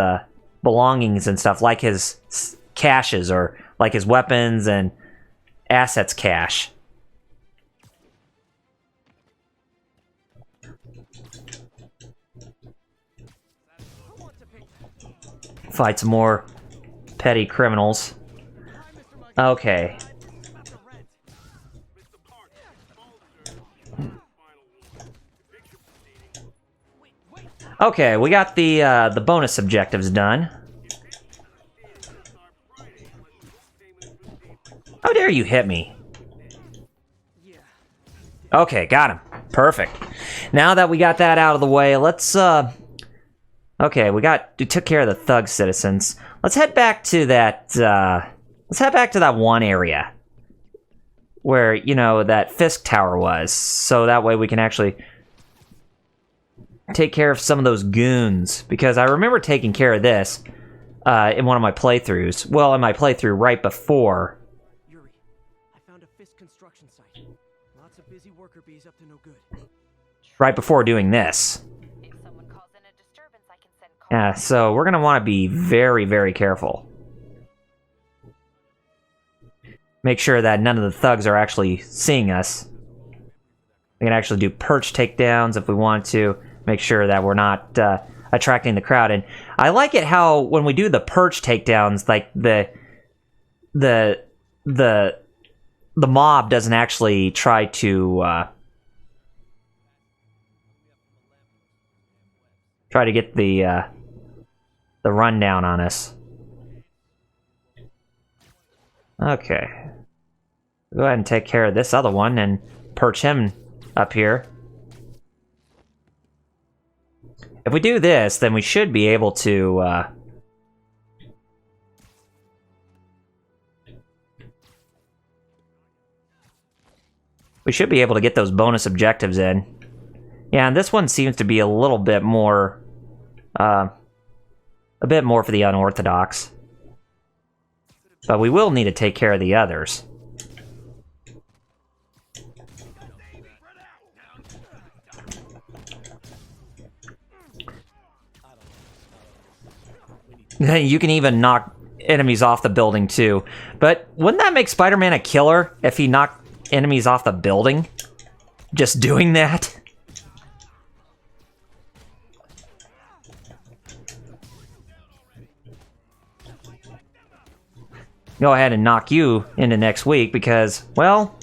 belongings and stuff, like his caches, or like his weapons and assets cache. Fight some more petty criminals. Okay. Okay, we got the bonus objectives done. How dare you hit me? Okay, got him. Perfect. Now that we got that out of the way, let's okay, we took care of the thug citizens. Let's head back to that one area where, you know, that Fisk Tower was, so that way we can actually take care of some of those goons, because I remember taking care of this in one of my playthroughs. Well, in my playthrough right before. Yuri, I found a Fisk construction site. Lots of busy worker bees up to no good. Right before doing this. If someone calls in a disturbance, I can send calls. Yeah, so we're gonna want to be very, very careful. Make sure that none of the thugs are actually seeing us. We can actually do perch takedowns if we want to. Make sure that we're not attracting the crowd. And I like it how when we do the perch takedowns, like the mob doesn't actually try to get the rundown on us. Okay. Go ahead and take care of this other one and perch him up here. If we do this, then we should be able to get those bonus objectives in. Yeah, and this one seems to be a little bit more for the unorthodox. But we will need to take care of the others. You can even knock enemies off the building too. But wouldn't that make Spider-Man a killer if he knocked enemies off the building? Just doing that? Go ahead and knock you into next week because, well...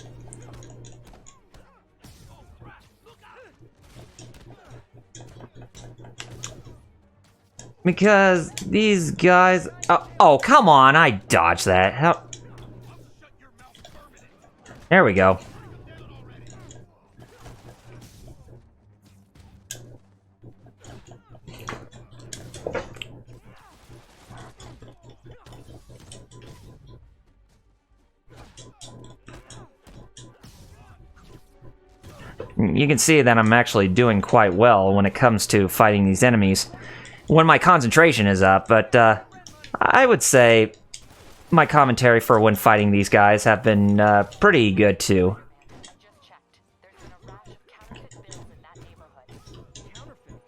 Because these guys... Oh, come on, I dodged that. How... There we go. You can see that I'm actually doing quite well when it comes to fighting these enemies. When my concentration is up, but I would say my commentary for when fighting these guys have been pretty good too. Just checked. There's been a rash of counterfeit bills in that neighborhood.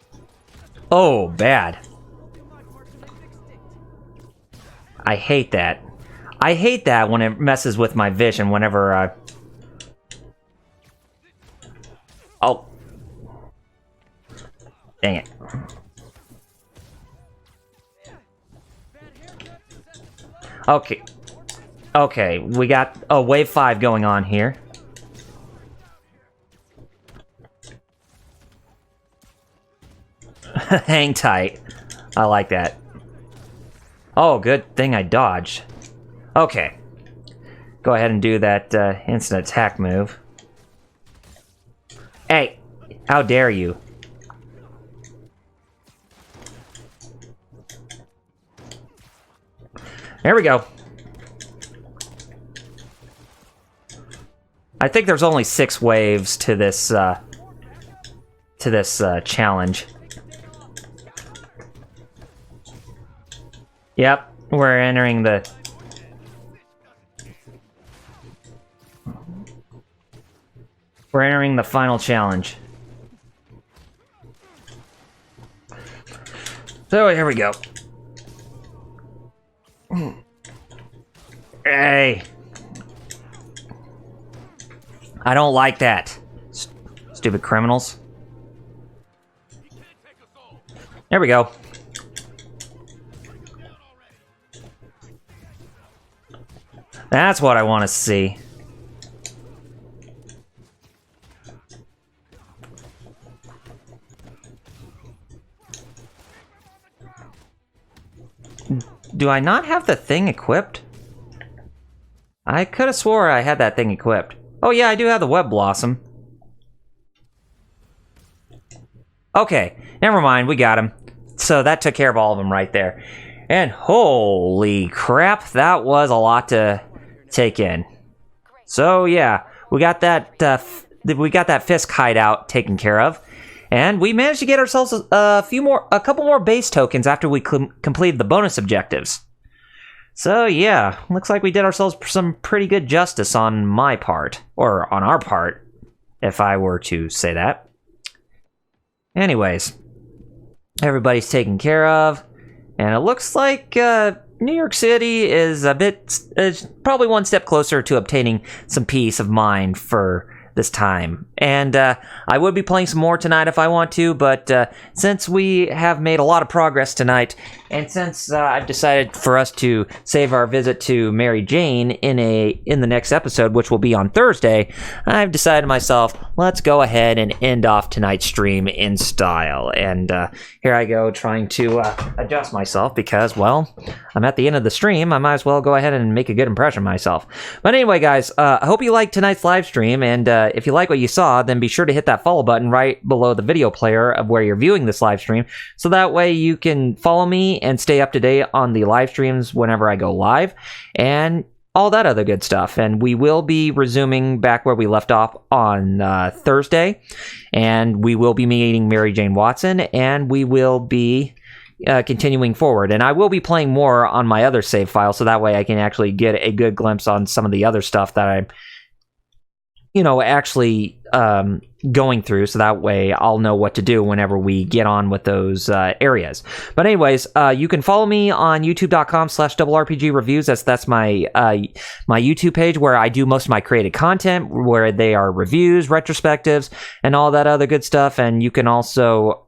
Oh, bad. I hate that. I hate that when it messes with my vision whenever I... Oh. Dang it. Okay. Okay, we got a wave 5 going on here. Hang tight. I like that. Oh, good thing I dodged. Okay. Go ahead and do that instant attack move. Hey, how dare you? There we go. I think there's only 6 waves to this challenge. Yep, we're entering the... We're entering the final challenge. So, here we go. Hey! I don't like that. Stupid criminals. There we go. That's what I want to see. Do I not have the thing equipped? I could have swore I had that thing equipped. Oh yeah, I do have the Web Blossom. Okay, never mind, we got him. So that took care of all of them right there. And holy crap, that was a lot to take in. So yeah, we got that Fisk hideout taken care of. And we managed to get ourselves a couple more base tokens after we completed the bonus objectives. So yeah, looks like we did ourselves some pretty good justice on my part, or on our part, if I were to say that. Anyways, everybody's taken care of, and it looks like New York City is probably one step closer to obtaining some peace of mind for this time. And I would be playing some more tonight if I want to, but since we have made a lot of progress tonight, and since I've decided for us to save our visit to Mary Jane in the next episode, which will be on Thursday, I've decided to myself, let's go ahead and end off tonight's stream in style. And here I go trying to adjust myself because, well, I'm at the end of the stream. I might as well go ahead and make a good impression of myself. But anyway, guys, I hope you liked tonight's live stream, and if you like what you saw, then be sure to hit that follow button right below the video player of where you're viewing this live stream, so that way you can follow me and stay up to date on the live streams whenever I go live, and all that other good stuff. And we will be resuming back where we left off on Thursday, and we will be meeting Mary Jane Watson, and we will be continuing forward. And I will be playing more on my other save file, so that way I can actually get a good glimpse on some of the other stuff that I'm actually going through, so that way I'll know what to do whenever we get on with those areas. But anyways, you can follow me on youtube.com/RRPG Reviews. That's my my YouTube page where I do most of my created content, where they are reviews, retrospectives, and all that other good stuff. And you can also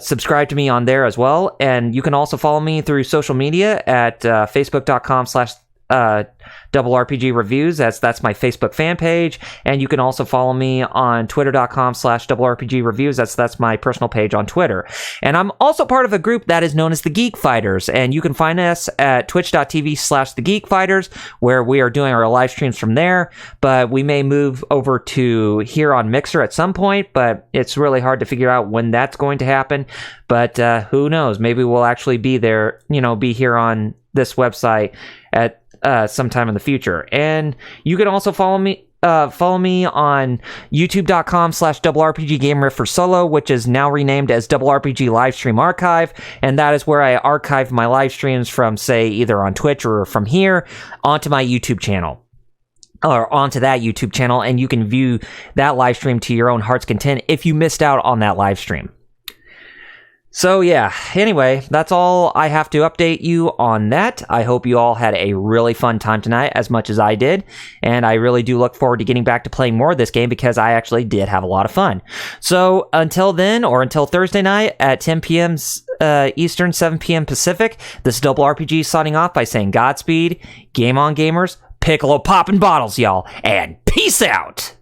subscribe to me on there as well. And you can also follow me through social media at facebook.com/RRPG Reviews. That's my Facebook fan page. And you can also follow me on twitter.com/RRPG Reviews. That's my personal page on Twitter. And I'm also part of a group that is known as the Geek Fighters. And you can find us at twitch.tv/the Geek Fighters, where we are doing our live streams from there. But we may move over to here on Mixer at some point, but it's really hard to figure out when that's going to happen. But who knows? Maybe we'll actually be there, be here on this website at sometime in the future. And you can also follow me on youtube.com/RRPG Game Riff for Solo, which is now renamed as RRPG Livestream Archive, and that is where I archive my live streams from, say, either on Twitch or from here onto my YouTube channel, or onto that YouTube channel, and you can view that live stream to your own heart's content if you missed out on that live stream. So yeah, anyway, that's all I have to update you on that. I hope you all had a really fun time tonight, as much as I did, and I really do look forward to getting back to playing more of this game, because I actually did have a lot of fun. So until then, or until Thursday night at 10 p.m. Eastern, 7 p.m. Pacific. This is Double RPG signing off by saying Godspeed, game on gamers, piccolo poppin' bottles, y'all, and peace out!